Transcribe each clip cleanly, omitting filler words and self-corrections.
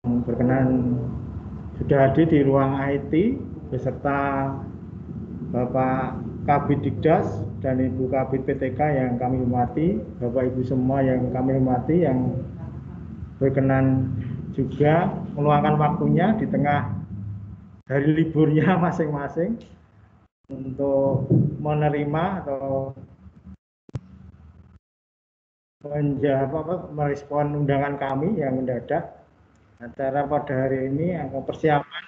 berkenan sudah hadir di ruang IT beserta Bapak Kabid Dikdas dan Ibu Kabid PTK yang kami hormati, Bapak Ibu semua yang kami hormati, yang berkenan juga meluangkan waktunya di tengah hari liburnya masing-masing untuk menerima atau merespon undangan kami yang mendadak. Acara pada hari ini akan persiapan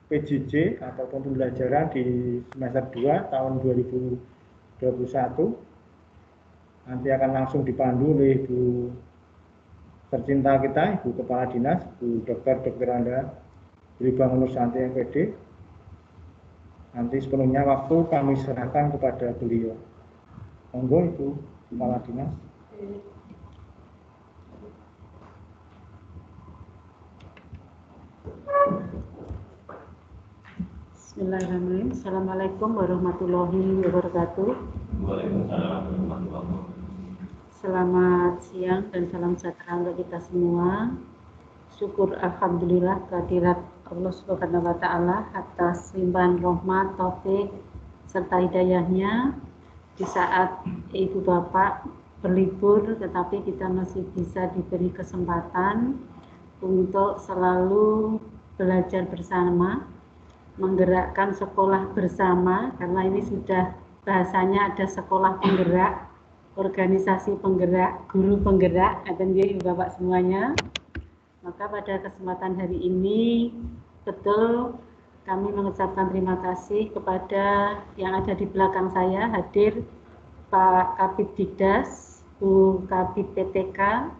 PJJ atau pembelajaran di semester 2 tahun 2021. Nanti akan langsung dipandu oleh Ibu tercinta kita, Ibu Kepala Dinas, Bu Dr. Anda Bangun Nursanti MPD. Nanti sepenuhnya waktu kami serahkan kepada beliau. Monggo Ibu Kepala Dinas. Bismillahirrahmanirrahim. Assalamualaikum warahmatullahi wabarakatuh. Selamat siang dan salam sejahtera untuk kita semua. Syukur alhamdulillah kehadirat Allah Subhanahu wa taala atas limpahan rahmat, taufik serta hidayahnya di saat Ibu Bapak berlibur, tetapi kita masih bisa diberi kesempatan untuk selalu belajar bersama, menggerakkan sekolah bersama, karena ini sudah bahasanya ada sekolah penggerak, organisasi penggerak, guru penggerak, dan Ibu Bapak semuanya. Maka pada kesempatan hari ini betul kami mengucapkan terima kasih kepada yang ada di belakang saya, hadir Pak Kabid Dikdas, Bu Kabid PTK,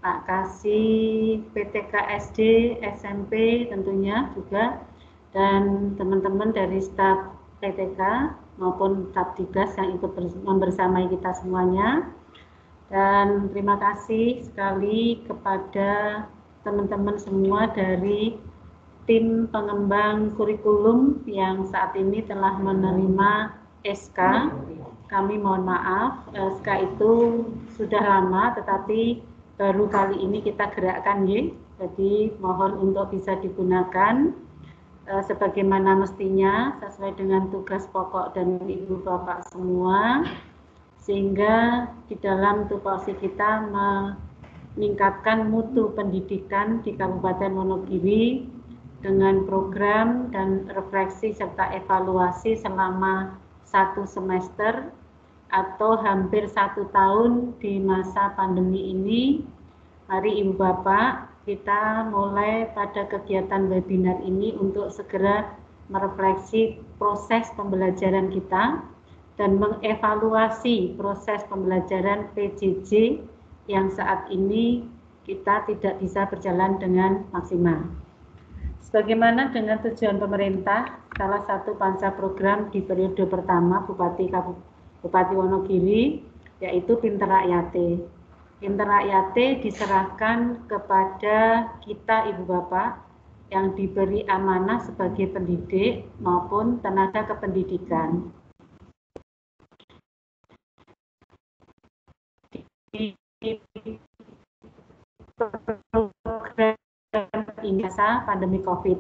Pak Kasih PTK SD, SMP tentunya juga, dan teman-teman dari staf PTK maupun staf Dikdas yang ikut membersamai kita semuanya. Dan terima kasih sekali kepada teman-teman semua dari tim pengembang kurikulum yang saat ini telah menerima SK. Kami mohon maaf, SK itu sudah lama tetapi baru kali ini kita gerakkan ya. Jadi mohon untuk bisa digunakan sebagaimana mestinya sesuai dengan tugas pokok dan Ibu Bapak semua, sehingga di dalam tupoksi kita meningkatkan mutu pendidikan di Kabupaten Wonogiri dengan program dan refleksi serta evaluasi selama 1 semester atau hampir 1 tahun di masa pandemi ini. Mari Ibu Bapak, kita mulai pada kegiatan webinar ini untuk segera merefleksi proses pembelajaran kita dan mengevaluasi proses pembelajaran PJJ yang saat ini kita tidak bisa berjalan dengan maksimal. Sebagaimana dengan tujuan pemerintah, salah satu panca program di periode pertama Bupati Wonogiri yaitu Pinter Rakyate. Pinter Rakyate diserahkan kepada kita Ibu Bapak yang diberi amanah sebagai pendidik maupun tenaga kependidikan. Program masa pandemi COVID.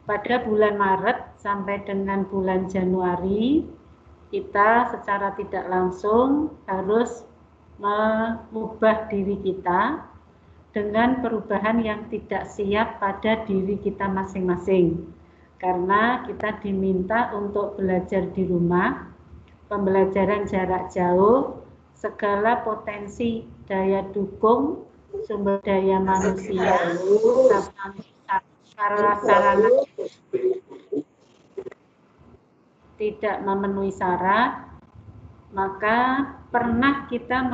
Pada bulan Maret sampai dengan bulan Januari, kita secara tidak langsung harus mengubah diri kita dengan perubahan yang tidak siap pada diri kita masing-masing. Karena kita diminta untuk belajar di rumah, pembelajaran jarak jauh, segala potensi daya dukung, sumber daya manusia, sarana tidak memenuhi syarat, maka pernah kita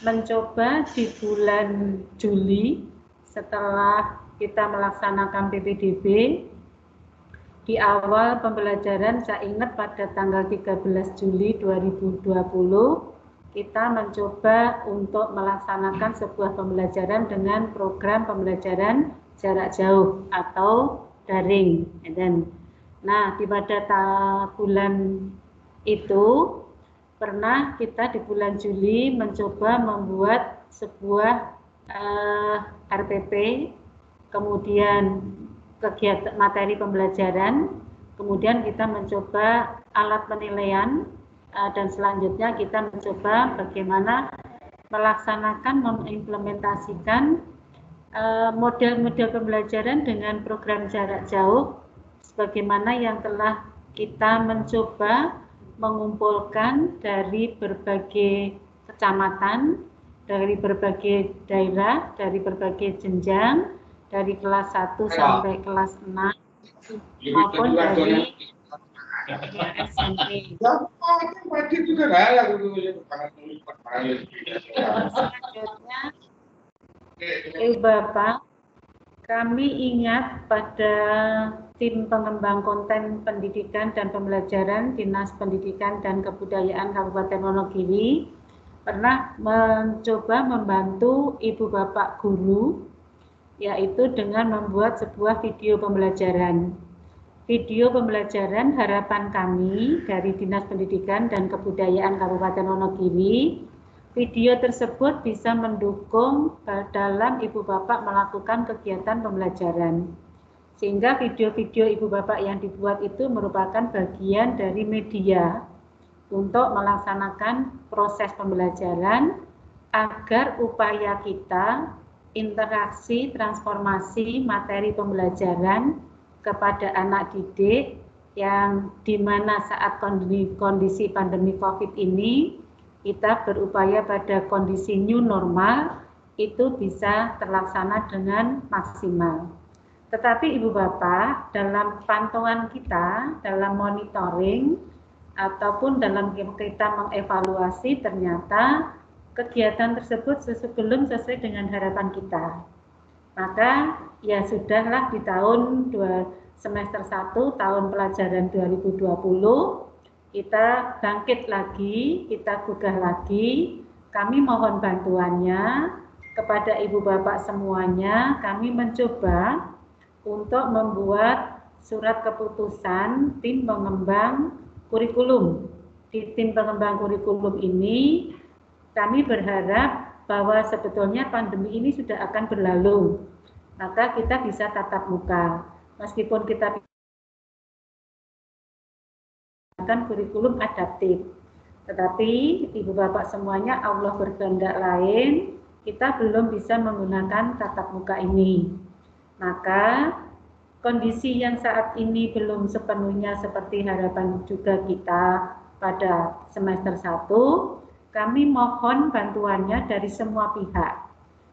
mencoba di bulan Juli setelah kita melaksanakan PPDB. Di awal pembelajaran, saya ingat pada tanggal 13 Juli 2020, kita mencoba untuk melaksanakan sebuah pembelajaran dengan program pembelajaran jarak jauh atau daring. Nah, pada bulan itu pernah kita di bulan Juli mencoba membuat sebuah RPP, kemudian kegiatan materi pembelajaran, kemudian kita mencoba alat penilaian, dan selanjutnya kita mencoba bagaimana melaksanakan, mengimplementasikan model-model pembelajaran dengan program jarak jauh sebagaimana yang telah kita mencoba mengumpulkan dari berbagai kecamatan, dari berbagai daerah, dari berbagai jenjang, dari kelas 1 sampai kelas 6 maupun dari SMP. Selanjutnya, Ibu Bapak, kami ingat pada tim pengembang konten pendidikan dan pembelajaran Dinas Pendidikan dan Kebudayaan Kabupaten Wonogiri pernah mencoba membantu Ibu Bapak guru, yaitu dengan membuat sebuah video pembelajaran. Video pembelajaran harapan kami dari Dinas Pendidikan dan Kebudayaan Kabupaten Wonogiri, video tersebut bisa mendukung dalam Ibu Bapak melakukan kegiatan pembelajaran. Sehingga video-video Ibu Bapak yang dibuat itu merupakan bagian dari media untuk melaksanakan proses pembelajaran agar upaya kita interaksi transformasi materi pembelajaran kepada anak didik yang dimana saat kondisi pandemi COVID ini kita berupaya pada kondisi new normal itu bisa terlaksana dengan maksimal. Tetapi Ibu Bapak, dalam pantauan kita, dalam monitoring ataupun dalam kita mengevaluasi, ternyata kegiatan tersebut belum sesuai dengan harapan kita. Maka ya sudahlah di tahun semester 1 tahun pelajaran 2020 kita bangkit lagi, kita gugah lagi. Kami mohon bantuannya kepada Ibu Bapak semuanya. Kami mencoba untuk membuat surat keputusan tim pengembang kurikulum. Di tim pengembang kurikulum ini kami berharap bahwa sebetulnya pandemi ini sudah akan berlalu, maka kita bisa tatap muka. Meskipun kita akan kurikulum adaptif, tetapi Ibu Bapak semuanya Allah berkehendak lain, kita belum bisa menggunakan tatap muka ini. Maka kondisi yang saat ini belum sepenuhnya seperti harapan juga kita pada semester 1, kami mohon bantuannya dari semua pihak,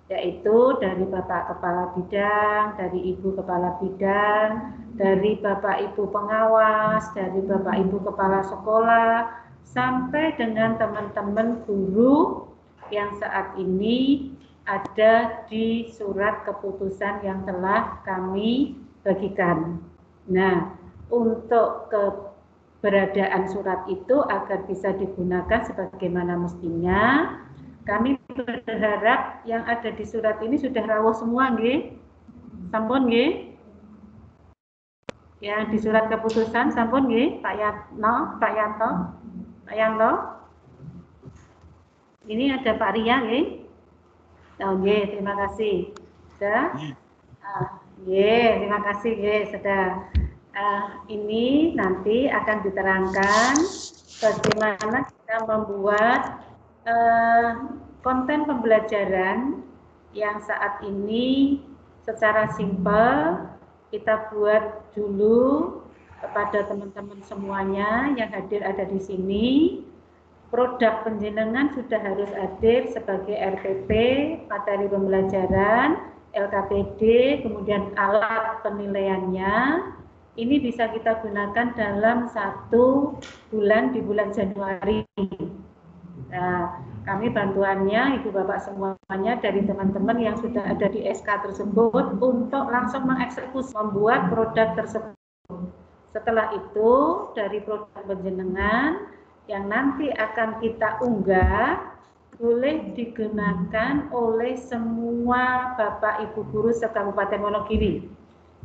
yaitu dari Bapak Kepala Bidang, dari Ibu Kepala Bidang, dari Bapak Ibu Pengawas, dari Bapak Ibu Kepala Sekolah, sampai dengan teman-teman guru yang saat ini ada di surat keputusan yang telah kami bagikan. Nah, untuk keberadaan surat itu agar bisa digunakan sebagaimana mestinya, kami berharap yang ada di surat ini sudah rawuh semua, nggih? Sampun nggih? Yang di surat keputusan sampun nggih, Pak Yatno, Pak Yanto, Pak Yanto. Ini ada Pak Ria nggih? Oh, nggih, terima kasih. Sudah? Terima kasih, sudah. Ini nanti akan diterangkan bagaimana kita membuat konten pembelajaran yang saat ini secara simpel kita buat dulu kepada teman-teman semuanya yang hadir ada di sini. Produk penjenengan sudah harus hadir sebagai RPP, materi pembelajaran, LKPD, kemudian alat penilaiannya. Ini bisa kita gunakan dalam 1 bulan di bulan Januari. Nah, kami bantuannya Ibu Bapak semuanya dari teman-teman yang sudah ada di SK tersebut untuk langsung mengeksekusi membuat produk tersebut. Setelah itu dari produk penjenengan yang nanti akan kita unggah boleh digunakan oleh semua Bapak Ibu guru se-Kabupaten Wonogiri.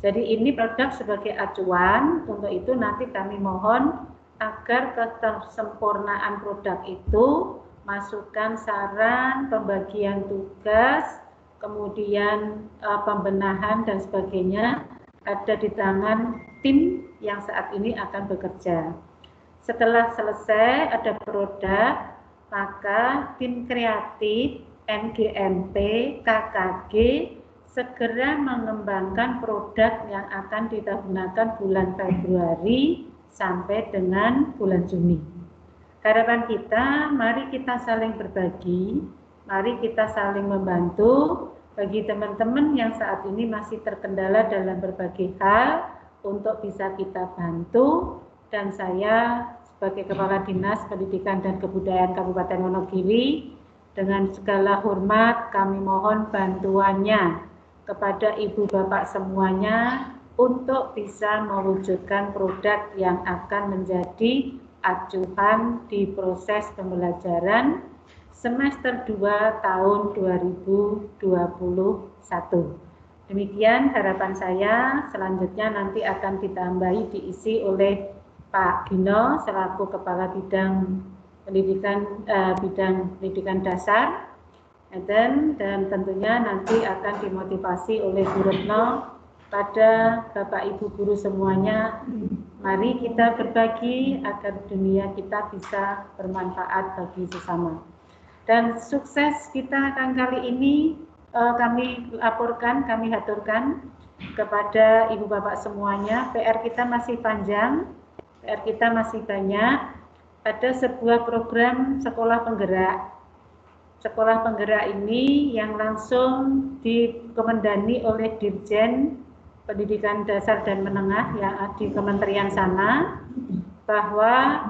Jadi ini produk sebagai acuan, untuk itu nanti kami mohon agar kesempurnaan produk itu, masukan, saran, pembagian tugas, kemudian pembenahan dan sebagainya ada di tangan tim yang saat ini akan bekerja. Setelah selesai ada produk, maka tim kreatif, NGMP, KKG segera mengembangkan produk yang akan kita gunakan bulan Februari sampai dengan bulan Juni. Harapan kita, mari kita saling berbagi, mari kita saling membantu bagi teman-teman yang saat ini masih terkendala dalam berbagai hal untuk bisa kita bantu. Dan saya sebagai Kepala Dinas Pendidikan dan Kebudayaan Kabupaten Wonogiri dengan segala hormat kami mohon bantuannya kepada ibu bapak semuanya untuk bisa mewujudkan produk yang akan menjadi acuan di proses pembelajaran semester 2 tahun 2021. Demikian harapan saya, selanjutnya nanti akan ditambahi diisi oleh Pak Gino selaku Kepala Bidang Pendidikan Dasar, dan tentunya nanti akan dimotivasi oleh Bu Retno pada Bapak Ibu guru semuanya. Mari kita berbagi agar dunia kita bisa bermanfaat bagi sesama. Dan sukses kita kali ini kami laporkan, kami haturkan kepada Ibu Bapak semuanya. PR kita masih panjang, PR kita masih banyak. Ada sebuah program sekolah penggerak. Sekolah penggerak ini yang langsung dikomandani oleh Dirjen Pendidikan Dasar dan Menengah yang ada di Kementerian sana, bahwa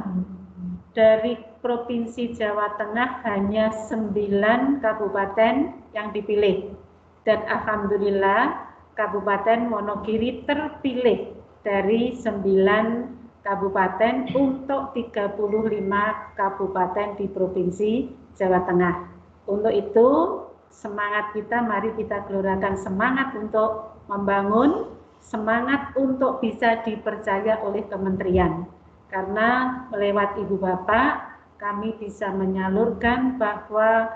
dari Provinsi Jawa Tengah hanya 9 kabupaten yang dipilih. Dan alhamdulillah Kabupaten Wonogiri terpilih dari 9 kabupaten untuk 35 kabupaten di Provinsi Jawa Tengah. Untuk itu semangat kita, mari kita gelorakan semangat untuk membangun, semangat untuk bisa dipercaya oleh kementerian. Karena lewat Ibu Bapak kami bisa menyalurkan bahwa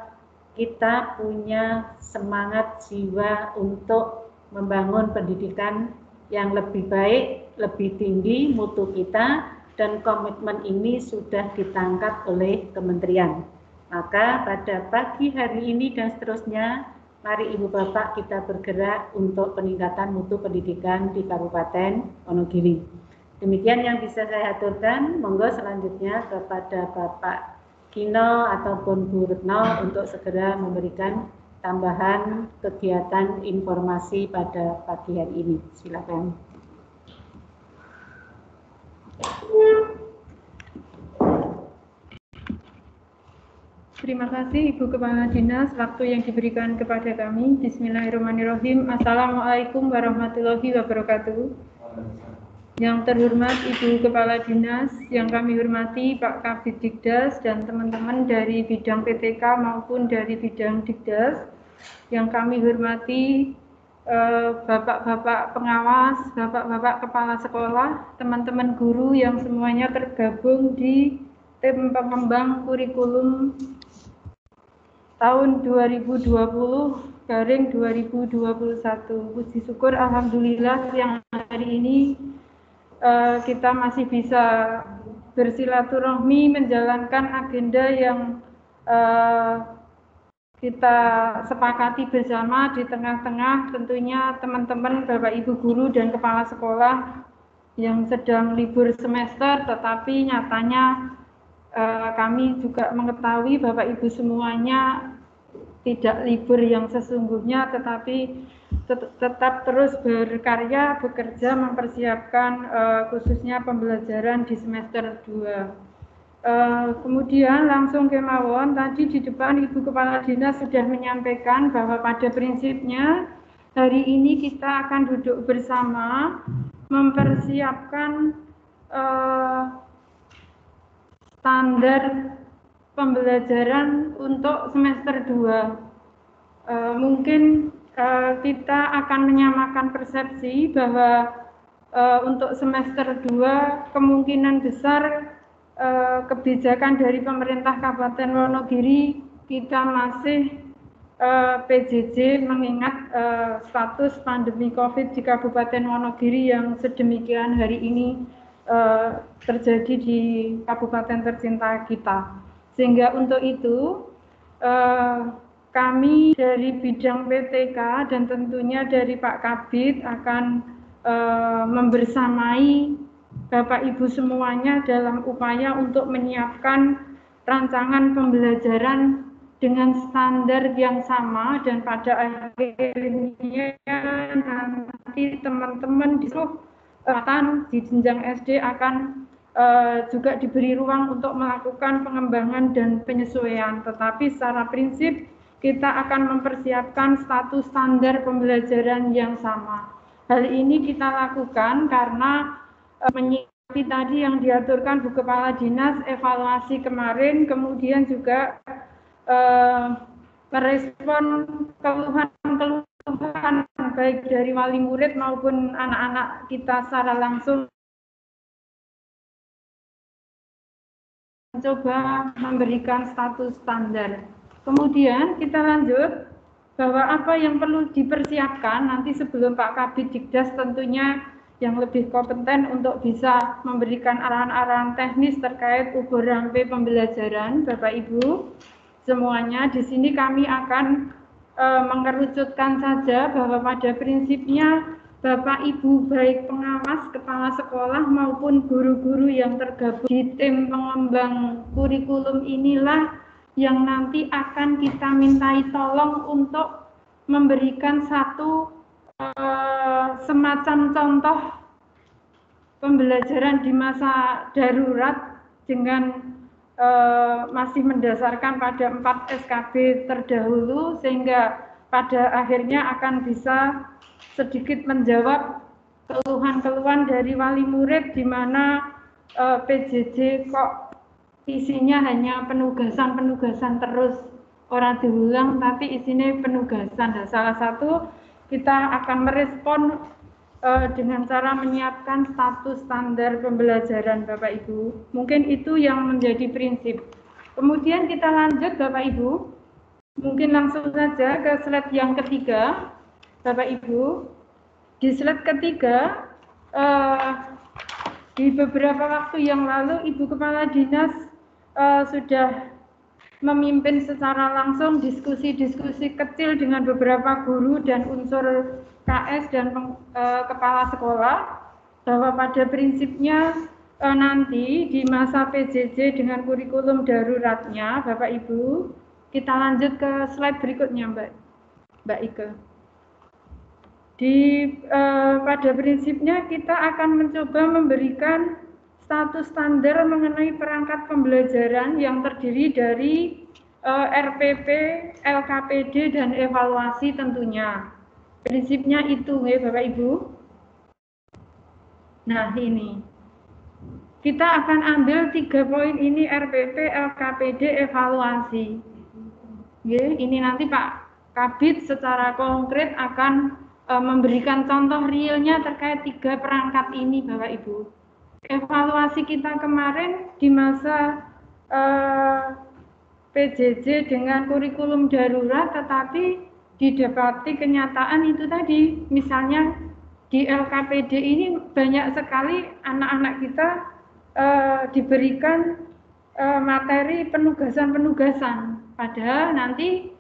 kita punya semangat jiwa untuk membangun pendidikan yang lebih baik, lebih tinggi mutu kita, dan komitmen ini sudah ditangkap oleh kementerian. Maka pada pagi hari ini dan seterusnya, mari Ibu Bapak kita bergerak untuk peningkatan mutu pendidikan di Kabupaten Wonogiri. Demikian yang bisa saya aturkan. Monggo selanjutnya kepada Bapak Gino ataupun Bu Retno untuk segera memberikan tambahan kegiatan informasi pada pagi hari ini. Silakan. Terima kasih Ibu Kepala Dinas waktu yang diberikan kepada kami. Bismillahirrahmanirrahim. Assalamualaikum warahmatullahi wabarakatuh. Yang terhormat Ibu Kepala Dinas, yang kami hormati Pak Kabid Dikdas dan teman-teman dari bidang PTK maupun dari bidang Dikdas. Yang kami hormati Bapak-bapak pengawas, Bapak-bapak kepala sekolah, teman-teman guru yang semuanya tergabung di tim pengembang kurikulum tahun 2020/2021. Puji syukur alhamdulillah yang hari ini kita masih bisa bersilaturahmi menjalankan agenda yang kita sepakati bersama di tengah-tengah tentunya teman-teman Bapak Ibu guru dan kepala sekolah yang sedang libur semester, tetapi nyatanya kami juga mengetahui Bapak Ibu semuanya tidak libur yang sesungguhnya, tetapi tetap terus berkarya, bekerja, mempersiapkan khususnya pembelajaran di semester 2. Kemudian langsung ke mawon, tadi di depan Ibu Kepala Dinas sudah menyampaikan bahwa pada prinsipnya hari ini kita akan duduk bersama mempersiapkan standar pembelajaran untuk semester 2. Mungkin kita akan menyamakan persepsi bahwa untuk semester 2 kemungkinan besar kebijakan dari pemerintah Kabupaten Wonogiri kita masih PJJ mengingat status pandemi COVID di Kabupaten Wonogiri yang sedemikian hari ini terjadi di kabupaten tercinta kita. Sehingga untuk itu kami dari bidang PTK dan tentunya dari Pak Kabid akan membersamai Bapak Ibu semuanya dalam upaya untuk menyiapkan rancangan pembelajaran dengan standar yang sama, dan pada akhirnya nanti teman-teman di seluruh di jenjang SD akan juga diberi ruang untuk melakukan pengembangan dan penyesuaian. Tetapi secara prinsip kita akan mempersiapkan status standar pembelajaran yang sama. Hal ini kita lakukan karena menyikapi tadi yang diaturkan Bu Kepala Dinas, evaluasi kemarin, kemudian juga merespon keluhan-keluhan baik dari wali murid maupun anak-anak kita secara langsung, mencoba memberikan status standar. Kemudian kita lanjut bahwa apa yang perlu dipersiapkan nanti sebelum Pak Kabid Dikdas tentunya yang lebih kompeten untuk bisa memberikan arahan-arahan teknis terkait ubur rampe pembelajaran, Bapak Ibu semuanya. Di sini kami akan mengerucutkan saja bahwa pada prinsipnya Bapak Ibu baik pengawas, kepala sekolah maupun guru-guru yang tergabung di tim pengembang kurikulum inilah yang nanti akan kita mintai tolong untuk memberikan satu semacam contoh pembelajaran di masa darurat dengan masih mendasarkan pada 4 SKB terdahulu, sehingga pada akhirnya akan bisa sedikit menjawab keluhan-keluhan dari wali murid di mana PJJ kok isinya hanya penugasan terus, orang diulang tapi isinya penugasan. Dan salah satu kita akan merespon dengan cara menyiapkan status standar pembelajaran Bapak Ibu. Mungkin itu yang menjadi prinsip. Kemudian kita lanjut Bapak Ibu. Mungkin langsung saja ke slide yang ketiga Bapak Ibu. Di slide ketiga di beberapa waktu yang lalu Ibu Kepala Dinas sudah memimpin secara langsung diskusi-diskusi kecil dengan beberapa guru dan unsur KS dan kepala sekolah, bahwa pada prinsipnya nanti di masa PJJ dengan kurikulum daruratnya Bapak Ibu, kita lanjut ke slide berikutnya Mbak Ike. Pada prinsipnya kita akan mencoba memberikan status standar mengenai perangkat pembelajaran yang terdiri dari RPP, LKPD, dan evaluasi tentunya. Prinsipnya itu ya Bapak Ibu. Nah ini, kita akan ambil 3 poin ini, RPP, LKPD, evaluasi. Ya, ini nanti Pak Kabid secara konkret akan memberikan contoh realnya terkait 3 perangkat ini Bapak Ibu. Evaluasi kita kemarin di masa PJJ dengan kurikulum darurat, tetapi didapati kenyataan itu tadi, misalnya di LKPD ini banyak sekali anak-anak kita diberikan materi penugasan-penugasan, padahal nanti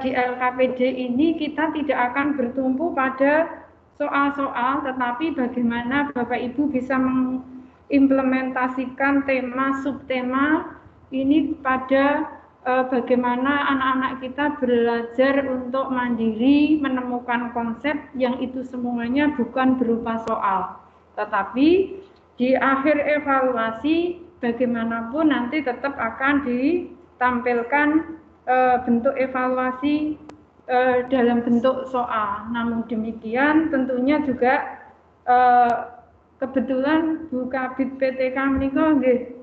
di LKPD ini kita tidak akan bertumpu pada soal-soal, tetapi bagaimana Bapak Ibu bisa mengimplementasikan tema subtema ini pada bagaimana anak-anak kita belajar untuk mandiri, menemukan konsep yang itu semuanya bukan berupa soal, tetapi di akhir evaluasi bagaimanapun nanti tetap akan ditampilkan bentuk evaluasi dalam bentuk soal. Namun demikian tentunya juga kebetulan Bu Kabid PTK menika nggih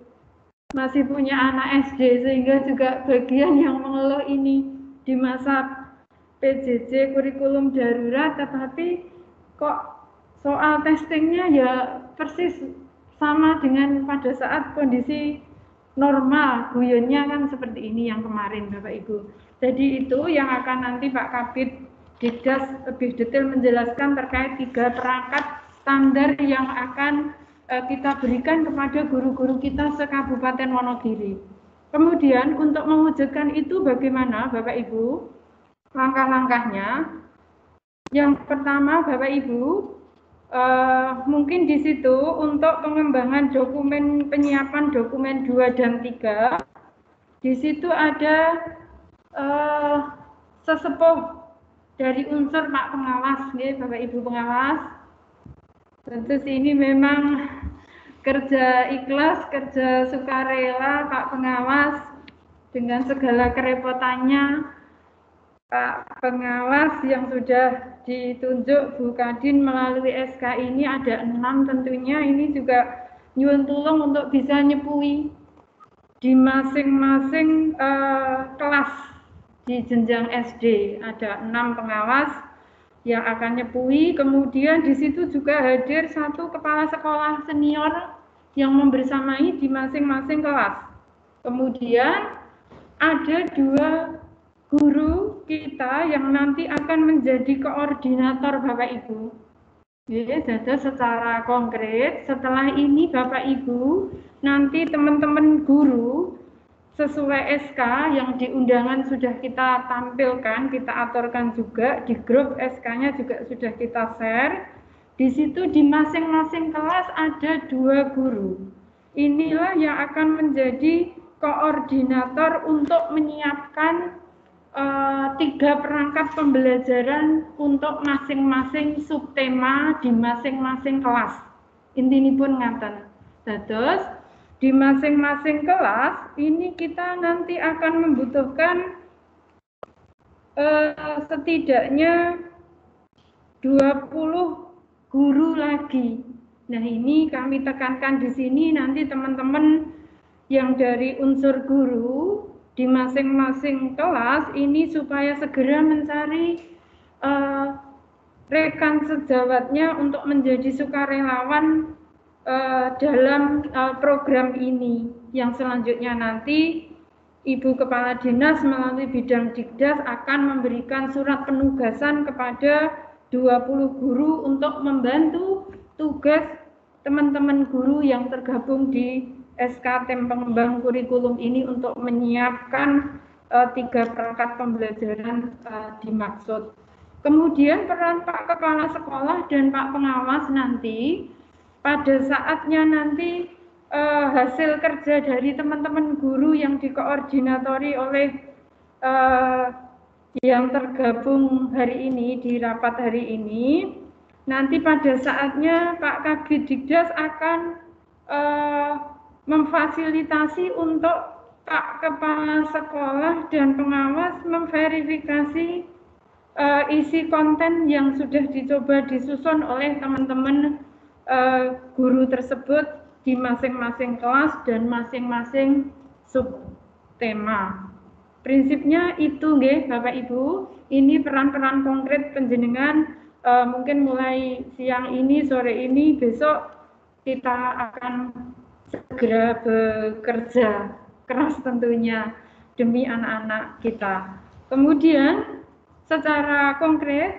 masih punya anak SD, sehingga juga bagian yang mengeluh ini di masa PJJ kurikulum darurat, tetapi kok soal testingnya ya persis sama dengan pada saat kondisi normal, guyonnya kan seperti ini yang kemarin Bapak Ibu. Jadi itu yang akan nanti Pak Kabid Dikdas lebih detail menjelaskan terkait 3 perangkat standar yang akan kita berikan kepada guru-guru kita se-Kabupaten Wonogiri. Kemudian untuk mewujudkan itu bagaimana Bapak Ibu? Langkah-langkahnya. Yang pertama Bapak Ibu, mungkin di situ untuk pengembangan dokumen penyiapan dokumen 2 dan 3, di situ ada sesepuh dari unsur Pak Pengawas, ya, Bapak Ibu Pengawas. Tentu sini memang kerja ikhlas, kerja sukarela Pak Pengawas dengan segala kerepotannya. Pak Pengawas yang sudah ditunjuk Bu Kadin melalui SK ini ada 6 tentunya, ini juga nyuwun tulung untuk bisa nyepui di masing-masing kelas di jenjang SD. Ada 6 pengawas yang akan nyepui, kemudian di situ juga hadir 1 kepala sekolah senior yang membersamai di masing-masing kelas. Kemudian ada 2 guru kita yang nanti akan menjadi koordinator Bapak Ibu. Jadi secara konkret setelah ini Bapak Ibu nanti teman-teman guru sesuai SK yang di undangan sudah kita tampilkan, kita aturkan juga di grup SK-nya juga sudah kita share. Di situ di masing-masing kelas ada 2 guru. Inilah yang akan menjadi koordinator untuk menyiapkan 3 perangkat pembelajaran untuk masing-masing subtema di masing-masing kelas. Intinipun ngaten. Dados di masing-masing kelas ini kita nanti akan membutuhkan setidaknya 20 guru lagi. Nah, ini kami tekankan di sini nanti teman-teman yang dari unsur guru di masing-masing kelas ini supaya segera mencari rekan sejawatnya untuk menjadi sukarelawan dalam program ini. Yang selanjutnya nanti Ibu Kepala Dinas melalui bidang Dikdas akan memberikan surat penugasan kepada 20 guru untuk membantu tugas teman-teman guru yang tergabung di SK Tim Pengembang Kurikulum ini untuk menyiapkan 3 perangkat pembelajaran dimaksud. Kemudian peran Pak Kepala Sekolah dan Pak Pengawas nanti pada saatnya nanti hasil kerja dari teman-teman guru yang dikoordinatori oleh yang tergabung hari ini di rapat hari ini, nanti pada saatnya Pak Kabid Dikdas akan memfasilitasi untuk Pak Kepala Sekolah dan Pengawas memverifikasi isi konten yang sudah dicoba disusun oleh teman-teman guru tersebut di masing-masing kelas dan masing-masing subtema. Prinsipnya itu nggih Bapak Ibu, ini peran-peran konkret panjenengan mungkin mulai siang ini, sore ini, besok kita akan segera bekerja keras tentunya demi anak-anak kita. Kemudian secara konkret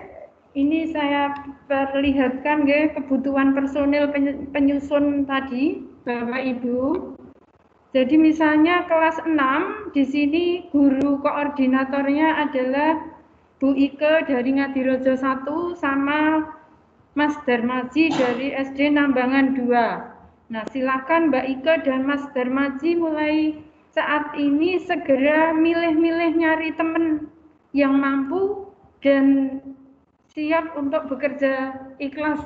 ini saya perlihatkan kebutuhan personil penyusun tadi Bapak Ibu. Jadi misalnya kelas 6 di sini guru koordinatornya adalah Bu Ike dari Ngadirojo 1 sama Mas Darmaji dari SD Nambangan 2. Nah, silakan Mbak Ike dan Mas Darmaji mulai saat ini segera milih-milih nyari teman yang mampu dan siap untuk bekerja ikhlas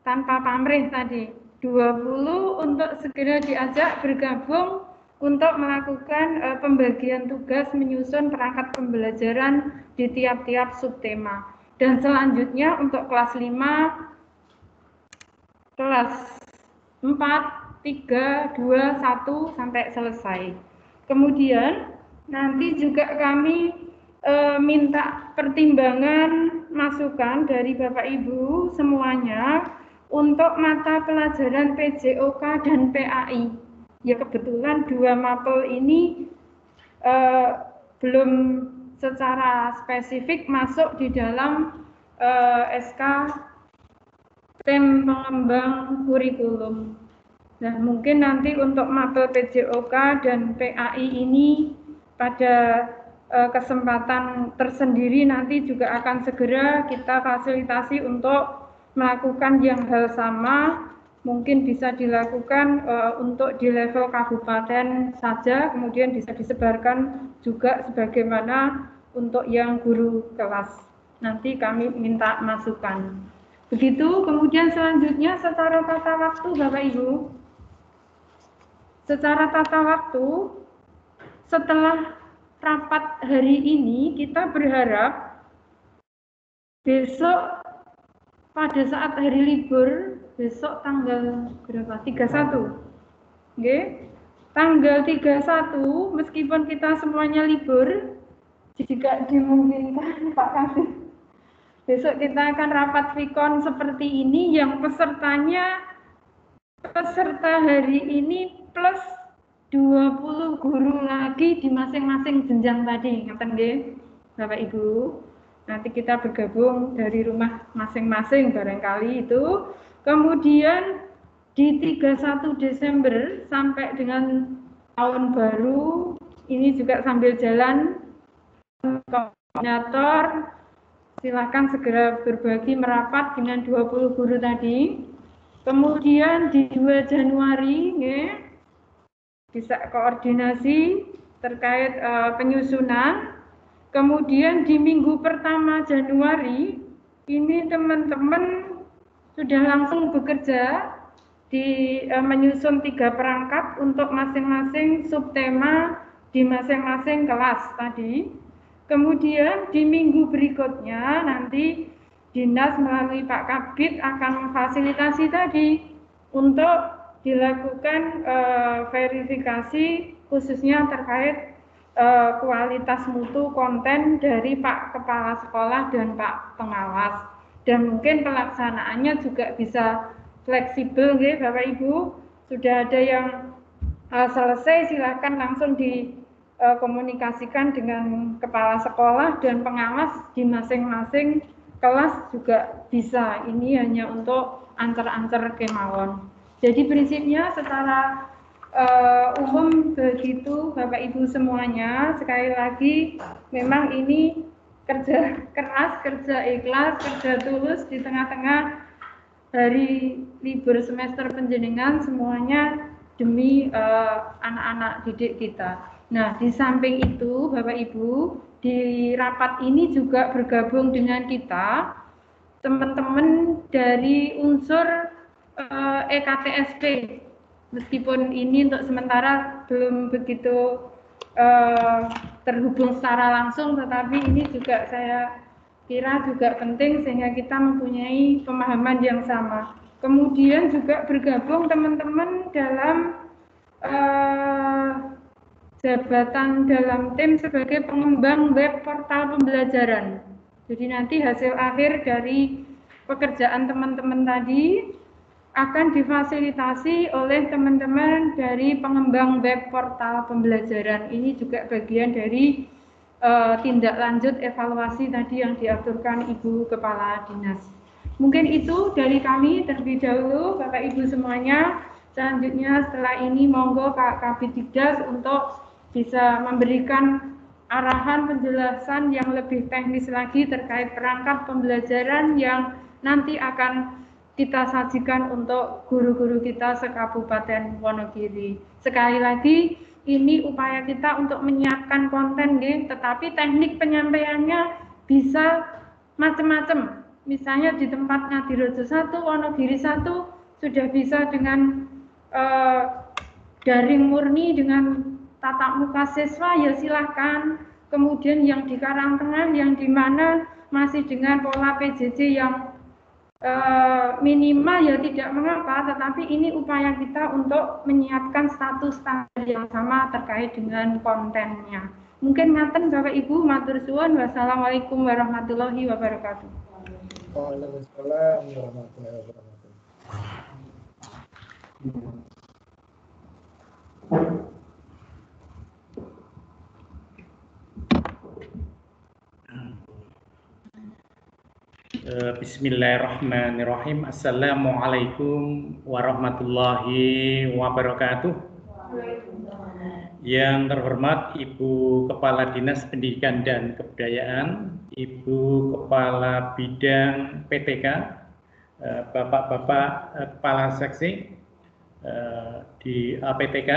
tanpa pamrih tadi. 20 untuk segera diajak bergabung untuk melakukan pembagian tugas menyusun perangkat pembelajaran di tiap-tiap subtema. Dan selanjutnya untuk kelas 5, kelas 4, 3, 2, 1 sampai selesai. Kemudian nanti juga kami minta pertimbangan masukan dari Bapak Ibu semuanya untuk mata pelajaran PJOK dan PAI. Ya kebetulan 2 mapel ini belum secara spesifik masuk di dalam SK tim pengembang kurikulum. Nah, mungkin nanti untuk mapel PJOK dan PAI ini pada kesempatan tersendiri nanti juga akan segera kita fasilitasi untuk melakukan yang hal sama. Mungkin bisa dilakukan untuk di level kabupaten saja, kemudian bisa disebarkan juga sebagaimana untuk yang guru kelas. Nanti kami minta masukan. Begitu, kemudian selanjutnya secara tata waktu Bapak Ibu. Secara tata waktu, setelah rapat hari ini kita berharap besok pada saat hari libur, besok tanggal berapa? 31. Oke. Tanggal 31 meskipun kita semuanya libur, jika dimungkinkan Pak Kabid, besok kita akan rapat Vikon seperti ini yang peserta hari ini plus 20 guru lagi di masing-masing jenjang tadi, ngaten nggih, Bapak Ibu. Nanti kita bergabung dari rumah masing-masing barangkali itu. Kemudian di 31 Desember sampai dengan tahun baru ini juga sambil jalan koordinator silahkan segera berbagi merapat dengan 20 guru tadi. Kemudian di 2 Januari bisa koordinasi terkait penyusunan. Kemudian di minggu pertama Januari ini teman-teman sudah langsung bekerja di menyusun 3 perangkat untuk masing-masing subtema di masing-masing kelas tadi. Kemudian di minggu berikutnya nanti Dinas melalui Pak Kabid akan memfasilitasi tadi untuk dilakukan verifikasi khususnya terkait kualitas mutu konten dari Pak Kepala Sekolah dan Pak Pengawas. Dan mungkin pelaksanaannya juga bisa fleksibel ya Bapak Ibu. Sudah ada yang selesai, silakan langsung dikomunikasikan dengan Kepala Sekolah dan Pengawas di masing-masing kelas juga bisa. Ini hanya untuk ancer-ancer kemawon. Jadi prinsipnya secara umum begitu Bapak Ibu semuanya. Sekali lagi memang ini kerja keras, kerja ikhlas, kerja tulus di tengah-tengah hari libur semester penjenengan semuanya demi anak-anak didik kita. Nah, di samping itu Bapak Ibu, di rapat ini juga bergabung dengan kita teman-teman dari unsur EKTSP. Meskipun ini untuk sementara belum begitu terhubung secara langsung, tetapi ini juga saya kira juga penting sehingga kita mempunyai pemahaman yang sama. Kemudian juga bergabung teman-teman dalam jabatan dalam tim sebagai pengembang web portal pembelajaran. Jadi nanti hasil akhir dari pekerjaan teman-teman tadi akan difasilitasi oleh teman-teman dari pengembang web portal pembelajaran. Ini juga bagian dari tindak lanjut evaluasi tadi yang diaturkan Ibu Kepala Dinas. Mungkin itu dari kami terlebih dahulu, Bapak Ibu semuanya. Selanjutnya setelah ini monggo Pak Kabid Dikdas untuk bisa memberikan arahan penjelasan yang lebih teknis lagi terkait perangkat pembelajaran yang nanti akan kita sajikan untuk guru-guru kita se-Kabupaten Wonogiri. Sekali lagi, ini upaya kita untuk menyiapkan konten, tetapi teknik penyampaiannya bisa macam-macam. Misalnya di tempat Ngadirojo 1, Wonogiri 1, sudah bisa dengan daring murni, dengan tatap muka siswa, ya silahkan. Kemudian yang di Karangtengah, yang di mana masih dengan pola PJJ yang minimal ya tidak mengapa, tetapi ini upaya kita untuk menyiapkan status standar yang sama terkait dengan kontennya. Mungkin ngaten Bapak Ibu, matur suwun, wassalamualaikum warahmatullahi wabarakatuh. Waalaikumsalam warahmatullahi wabarakatuh. Bismillahirrahmanirrahim. Assalamualaikum warahmatullahi wabarakatuh. Yang terhormat Ibu Kepala Dinas Pendidikan dan Kebudayaan, Ibu Kepala Bidang PTK, Bapak-bapak Kepala Seksi di APTK,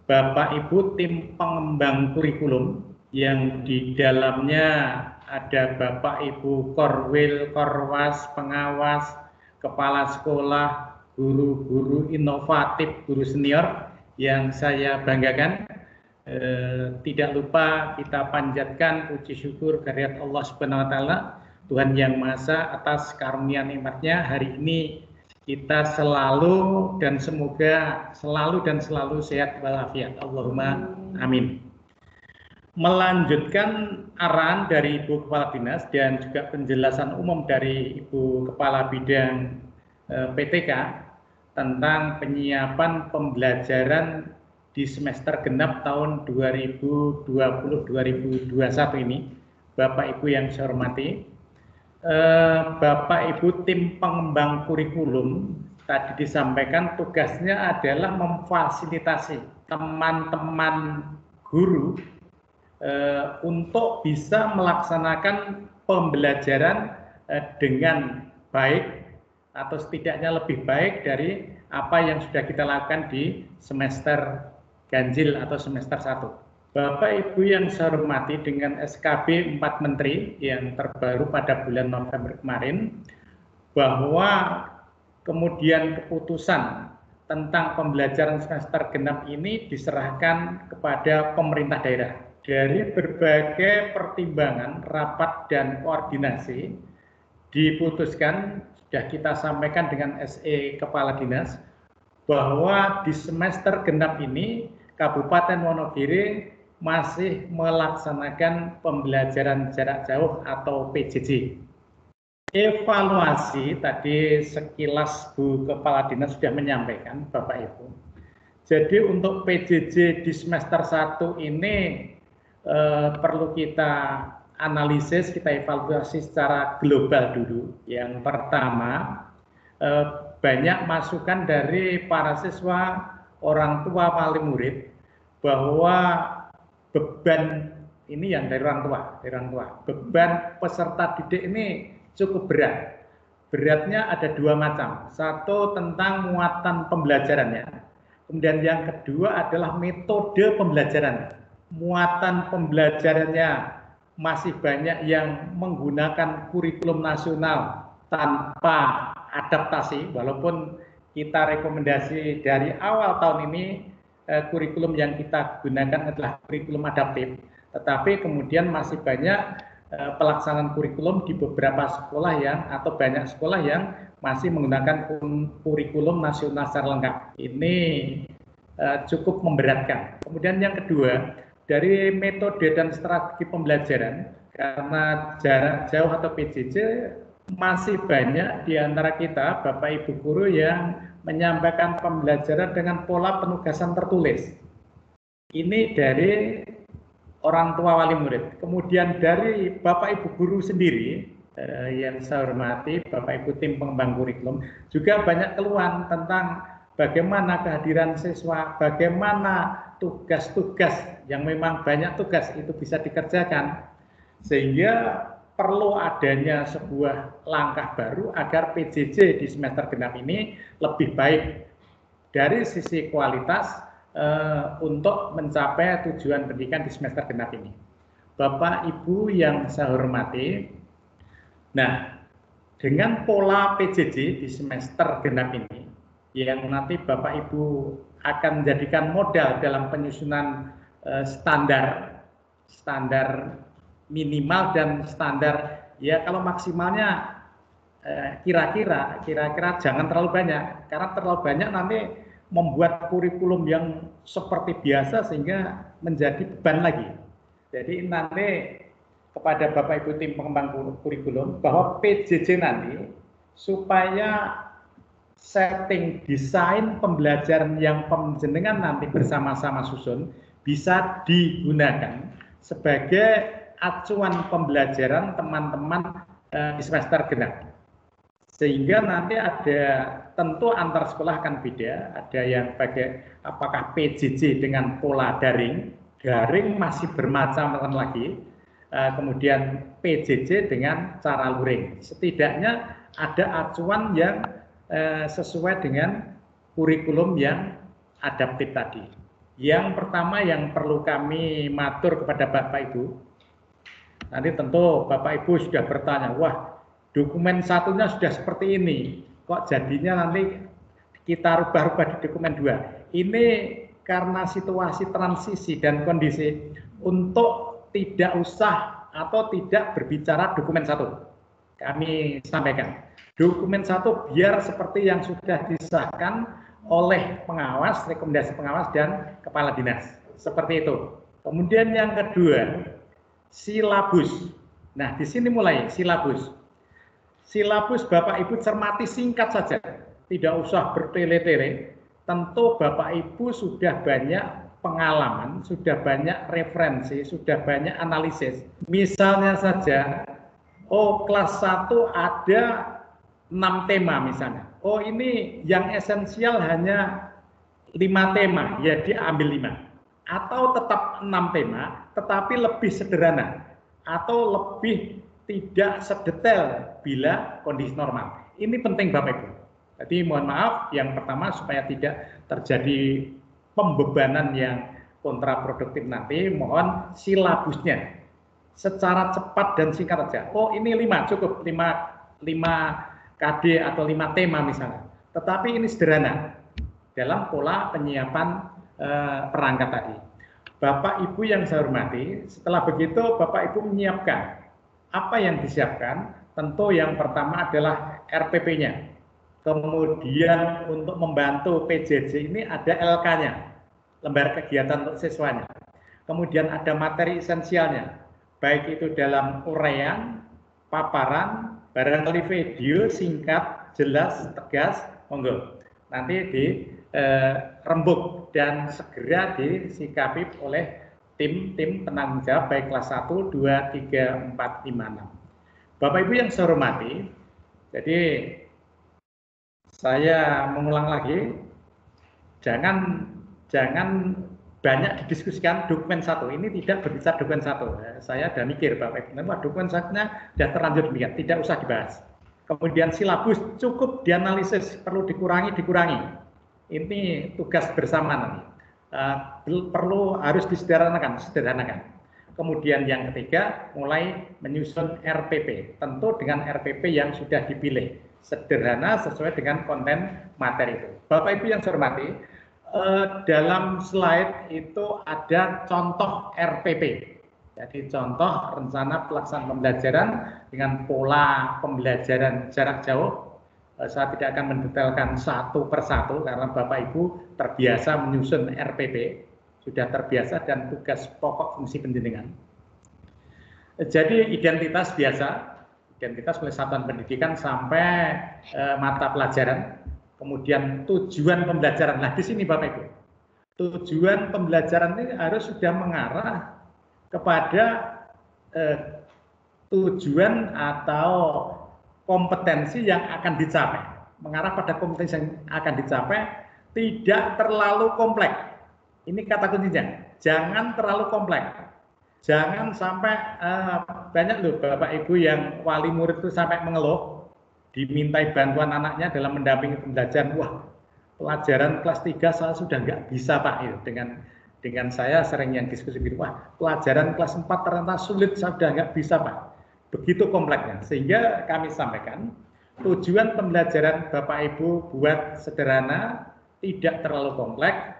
Bapak Ibu tim pengembang kurikulum yang di dalamnya ada Bapak Ibu Korwil, Korwas, pengawas, kepala sekolah, guru-guru inovatif, guru senior yang saya banggakan. Tidak lupa kita panjatkan puji syukur kehadirat Allah Subhanahu wa taala, Tuhan yang Maha Esa, atas karunia nikmatnya hari ini kita selalu dan semoga selalu sehat walafiat. Allahumma amin. Melanjutkan arahan dari Ibu Kepala Dinas dan juga penjelasan umum dari Ibu Kepala Bidang PTK tentang penyiapan pembelajaran di semester genap tahun 2020-2021 ini, Bapak Ibu yang saya hormati, Bapak Ibu tim pengembang kurikulum tadi disampaikan tugasnya adalah memfasilitasi teman-teman guru untuk bisa melaksanakan pembelajaran dengan baik atau setidaknya lebih baik dari apa yang sudah kita lakukan di semester ganjil atau semester 1. Bapak Ibu yang saya hormati, dengan SKB 4 Menteri yang terbaru pada bulan November kemarin, bahwa kemudian keputusan tentang pembelajaran semester genap ini diserahkan kepada pemerintah daerah. Dari berbagai pertimbangan, rapat dan koordinasi, diputuskan, sudah kita sampaikan dengan SE Kepala Dinas, bahwa di semester genap ini Kabupaten Wonogiri masih melaksanakan pembelajaran jarak jauh atau PJJ. Evaluasi tadi sekilas Bu Kepala Dinas sudah menyampaikan, Bapak Ibu. Jadi untuk PJJ di semester 1 ini perlu kita analisis, kita evaluasi secara global dulu. Yang pertama, banyak masukan dari para siswa, orang tua, wali murid, bahwa beban ini yang dari orang tua, beban peserta didik ini cukup berat. Beratnya ada dua macam. Satu tentang muatan pembelajarannya. Kemudian yang kedua adalah metode pembelajaran. Muatan pembelajarannya masih banyak yang menggunakan kurikulum nasional tanpa adaptasi, walaupun kita rekomendasi dari awal tahun ini kurikulum yang kita gunakan adalah kurikulum adaptif, tetapi kemudian masih banyak pelaksanaan kurikulum di beberapa sekolah yang atau banyak sekolah yang masih menggunakan kurikulum nasional secara lengkap. Ini cukup memberatkan. Kemudian yang kedua, dari metode dan strategi pembelajaran, karena jarak jauh atau PJJ masih banyak di antara kita, Bapak Ibu guru, yang menyampaikan pembelajaran dengan pola penugasan tertulis. Ini dari orang tua wali murid. Kemudian dari Bapak Ibu guru sendiri, yang saya hormati, Bapak Ibu tim pengembang kurikulum, juga banyak keluhan tentang bagaimana kehadiran siswa, bagaimana tugas-tugas yang memang banyak tugas itu bisa dikerjakan, sehingga perlu adanya sebuah langkah baru agar PJJ di semester genap ini lebih baik dari sisi kualitas untuk mencapai tujuan pendidikan di semester genap ini. Bapak Ibu yang saya hormati, nah dengan pola PJJ di semester genap ini yang nanti Bapak Ibu akan menjadikan modal dalam penyusunan standar minimal dan standar, ya kalau maksimalnya kira-kira jangan terlalu banyak, karena terlalu banyak nanti membuat kurikulum yang seperti biasa sehingga menjadi beban lagi. Jadi nanti kepada Bapak Ibu tim pengembang kurikulum bahwa PJJ nanti supaya setting desain pembelajaran yang penjenengan nanti bersama-sama susun bisa digunakan sebagai acuan pembelajaran teman-teman di semester genap. Sehingga nanti ada, tentu antar sekolah akan beda, ada yang pakai apakah PJJ dengan pola daring masih bermacam-macam lagi, kemudian PJJ dengan cara luring. Setidaknya ada acuan yang sesuai dengan kurikulum yang adaptif tadi. Yang pertama yang perlu kami matur kepada Bapak Ibu, nanti tentu Bapak Ibu sudah bertanya, wah dokumen satunya sudah seperti ini, kok jadinya nanti kita rubah-rubah di dokumen 2. Ini karena situasi transisi dan kondisi untuk tidak usah atau tidak berbicara dokumen 1. Kami sampaikan, dokumen 1 biar seperti yang sudah disahkan oleh pengawas, rekomendasi pengawas dan kepala dinas. Seperti itu. Kemudian yang kedua, silabus. Nah, di sini mulai silabus. Silabus Bapak Ibu cermati singkat saja, tidak usah bertele-tele. Tentu Bapak Ibu sudah banyak pengalaman, sudah banyak referensi, sudah banyak analisis. Misalnya saja, oh kelas 1 ada 6 tema misalnya. Oh ini yang esensial hanya 5 tema, ya diambil 5. Atau tetap 6 tema, tetapi lebih sederhana. Atau lebih tidak sedetail bila kondisi normal. Ini penting Bapak Ibu. Jadi mohon maaf, yang pertama supaya tidak terjadi pembebanan yang kontraproduktif nanti, mohon silabusnya secara cepat dan singkat saja. Oh ini 5 cukup, 5 KD atau 5 tema misalnya. Tetapi ini sederhana dalam pola penyiapan perangkat tadi. Bapak Ibu yang saya hormati, setelah begitu Bapak Ibu menyiapkan. Apa yang disiapkan? Tentu yang pertama adalah RPP-nya. Kemudian untuk membantu PJJ ini ada LK-nya, lembar kegiatan untuk siswanya. Kemudian ada materi esensialnya, baik itu dalam uraian, paparan, barangkali video singkat, jelas, tegas, monggo. Nanti dirembuk dan segera disikapi oleh tim penanggung jawab baik kelas 1, 2, 3, 4, 5, 6. Bapak Ibu yang saya hormati, jadi saya mengulang lagi, jangan banyak didiskusikan dokumen 1. Ini tidak berbicara dokumen 1. Saya sudah mikir Bapak Ibu, wah dokumen 1-nya sudah terlanjur demikian, tidak usah dibahas. Kemudian silabus cukup dianalisis, perlu dikurangi. Ini tugas bersama nanti. Perlu harus disederhanakan. Kemudian yang ketiga, mulai menyusun RPP, tentu dengan RPP yang sudah dipilih, sederhana sesuai dengan konten materi itu. Bapak Ibu yang saya hormati, dalam slide itu ada contoh RPP. Jadi contoh rencana pelaksanaan pembelajaran dengan pola pembelajaran jarak jauh. Saya tidak akan mendetailkan satu persatu karena Bapak Ibu terbiasa menyusun RPP, sudah terbiasa dan tugas pokok fungsi pendidikan. Jadi identitas biasa, identitas mulai satuan pendidikan sampai mata pelajaran, kemudian tujuan pembelajaran. Nah di sini Bapak Ibu, tujuan pembelajaran ini harus sudah mengarah kepada tujuan atau kompetensi yang akan dicapai, mengarah pada kompetensi yang akan dicapai, tidak terlalu kompleks. Ini kata kuncinya, jangan terlalu kompleks. Jangan sampai banyak loh Bapak Ibu yang wali murid itu sampai mengeluh, dimintai bantuan anaknya dalam mendampingi pembelajaran. Wah, pelajaran kelas 3 saya sudah nggak bisa Pak. Dengan saya sering yang diskusi gitu, wah pelajaran kelas 4 ternyata sulit, saya sudah nggak bisa Pak. Begitu kompleksnya, sehingga kami sampaikan tujuan pembelajaran Bapak Ibu buat sederhana, tidak terlalu kompleks,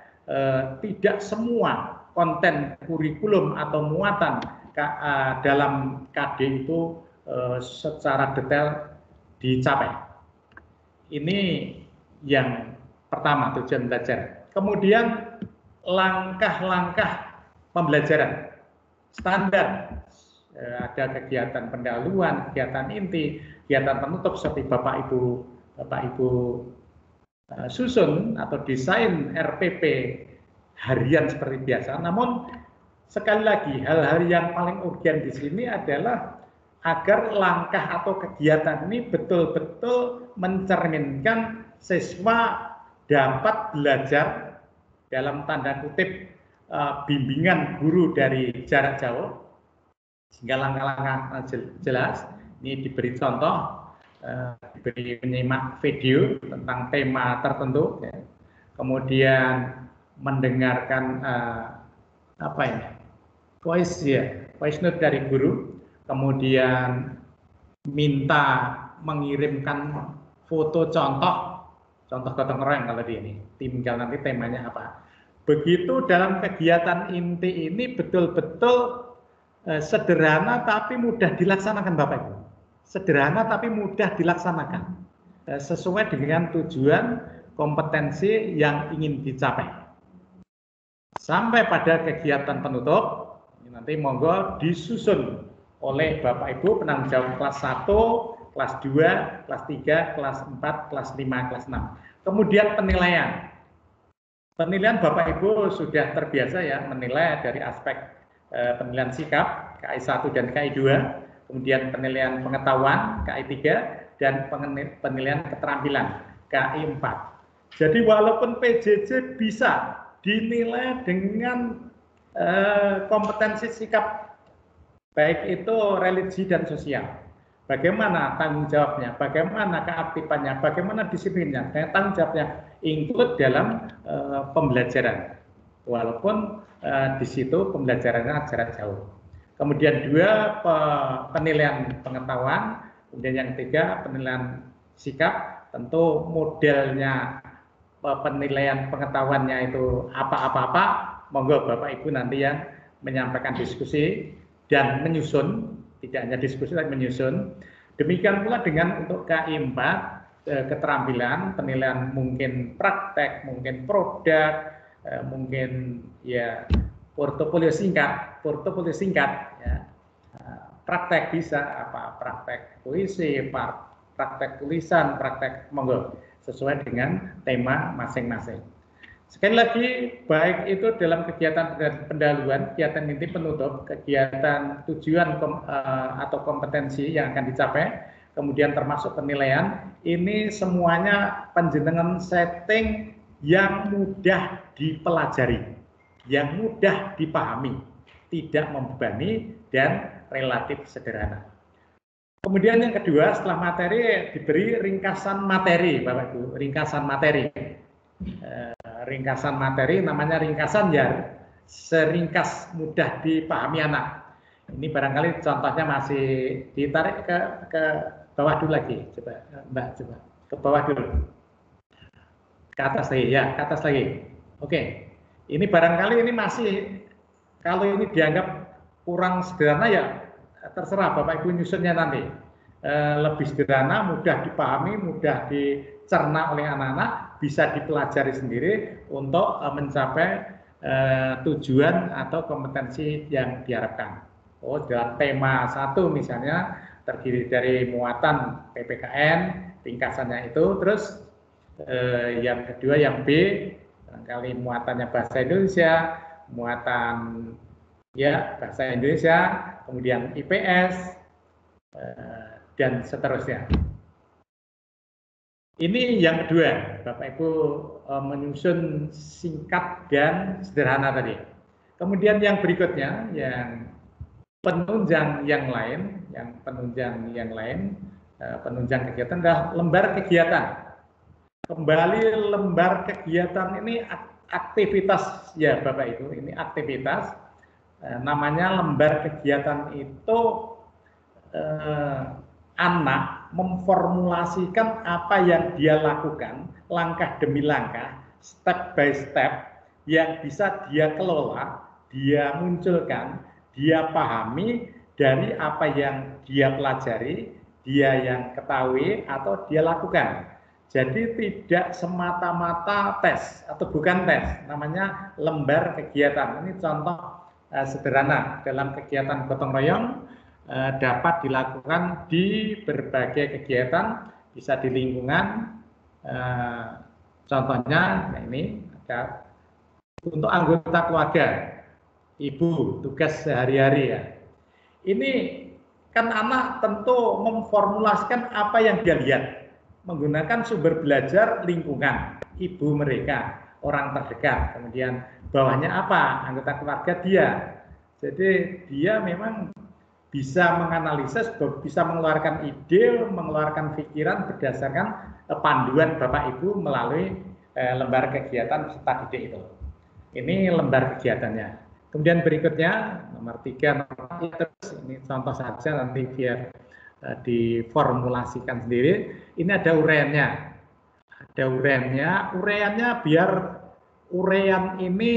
tidak semua konten kurikulum atau muatan dalam KD itu secara detail dicapai. Ini yang pertama, tujuan belajar. Kemudian langkah-langkah pembelajaran standar. Ada kegiatan pendahuluan, kegiatan inti, kegiatan penutup seperti Bapak Ibu susun atau desain RPP harian seperti biasa. Namun sekali lagi hal-hal yang paling urgen di sini adalah agar langkah atau kegiatan ini betul-betul mencerminkan siswa dapat belajar dalam tanda kutip bimbingan guru dari jarak jauh, sehingga langkah-langkah jelas. Ini diberi contoh, diberi menyimak video tentang tema tertentu, ya. Kemudian mendengarkan voice note dari guru, kemudian minta mengirimkan foto contoh gotong royong kalau di ini, tinggal nanti temanya apa. Begitu dalam kegiatan inti ini betul-betul sederhana tapi mudah dilaksanakan Bapak Ibu. Sederhana tapi mudah dilaksanakan sesuai dengan tujuan kompetensi yang ingin dicapai. Sampai pada kegiatan penutup, nanti monggo disusun oleh Bapak Ibu penanggung jawab kelas 1, kelas 2, kelas 3, kelas 4, kelas 5, kelas 6. Kemudian penilaian. Penilaian Bapak Ibu sudah terbiasa ya menilai dari aspek penilaian sikap KI 1 dan KI 2. Kemudian penilaian pengetahuan KI 3 dan penilaian keterampilan KI 4. Jadi walaupun PJJ bisa dinilai dengan kompetensi sikap, baik itu religi dan sosial. Bagaimana tanggung jawabnya, bagaimana keaktifannya, bagaimana disiplinnya, tanggung jawabnya include dalam pembelajaran. Walaupun di situ pembelajarannya jarak jauh. Kemudian 2, penilaian pengetahuan. Kemudian yang 3, penilaian sikap. Tentu modelnya penilaian pengetahuannya itu apa-apa-apa. Monggo Bapak Ibu nanti yang menyampaikan diskusi dan menyusun, tidak hanya diskusi tapi menyusun. Demikian pula dengan untuk KI 4, keterampilan, penilaian mungkin praktek, mungkin produk, mungkin ya portofolio singkat ya. Praktek bisa apa, praktek puisi, praktek tulisan, praktek monggo sesuai dengan tema masing-masing. Sekali lagi, baik itu dalam kegiatan pendahuluan, kegiatan inti penutup, kegiatan tujuan atau kompetensi yang akan dicapai, kemudian termasuk penilaian, ini semuanya panjenengan setting yang mudah dipelajari, yang mudah dipahami, tidak membebani dan relatif sederhana. Kemudian yang kedua, setelah materi diberi ringkasan materi, Bapak Ibu, ringkasan materi. Ringkasan materi namanya ringkasan ya, seringkas mudah dipahami anak. Ini barangkali contohnya masih ditarik ke bawah dulu lagi, coba Mbak, coba ke bawah dulu, ke atas lagi ya, ke atas lagi. Oke, ini barangkali ini masih, kalau ini dianggap kurang sederhana ya terserah Bapak Ibu nyusunnya nanti. Lebih sederhana, mudah dipahami, mudah dicerna oleh anak-anak, bisa dipelajari sendiri untuk mencapai tujuan atau kompetensi yang diharapkan. Oh, dalam tema 1 misalnya terdiri dari muatan PPKN, ringkasannya itu, terus yang kedua yang B, barangkali muatannya bahasa Indonesia, muatan ya bahasa Indonesia, kemudian IPS, dan seterusnya. Ini yang kedua, Bapak Ibu menyusun singkat dan sederhana tadi. Kemudian yang berikutnya, yang penunjang yang lain, penunjang kegiatan adalah lembar kegiatan. Kembali lembar kegiatan ini aktivitas ya Bapak Ibu, ini aktivitas. Namanya lembar kegiatan itu anak memformulasikan apa yang dia lakukan, langkah demi langkah, step by step, yang bisa dia kelola, dia munculkan, dia pahami dari apa yang dia pelajari, dia yang ketahui atau dia lakukan. Jadi tidak semata-mata tes atau bukan tes, namanya lembar kegiatan. Ini contoh sederhana dalam kegiatan gotong royong. Dapat dilakukan di berbagai kegiatan, bisa di lingkungan. Contohnya, nah ini ada untuk anggota keluarga, ibu, tugas sehari-hari ya. Ini kan anak tentu memformulasikan apa yang dia lihat menggunakan sumber belajar lingkungan, ibu mereka, orang terdekat, kemudian bawahnya apa, anggota keluarga dia. Jadi dia memang bisa menganalisis, bisa mengeluarkan ide, mengeluarkan pikiran berdasarkan panduan Bapak Ibu melalui lembar kegiatan peserta didik itu. Ini lembar kegiatannya. Kemudian berikutnya nomor 3, nomor 4, terus ini contoh saja nanti biar diformulasikan sendiri. Ini ada uraiannya. Ada uraiannya biar uraian ini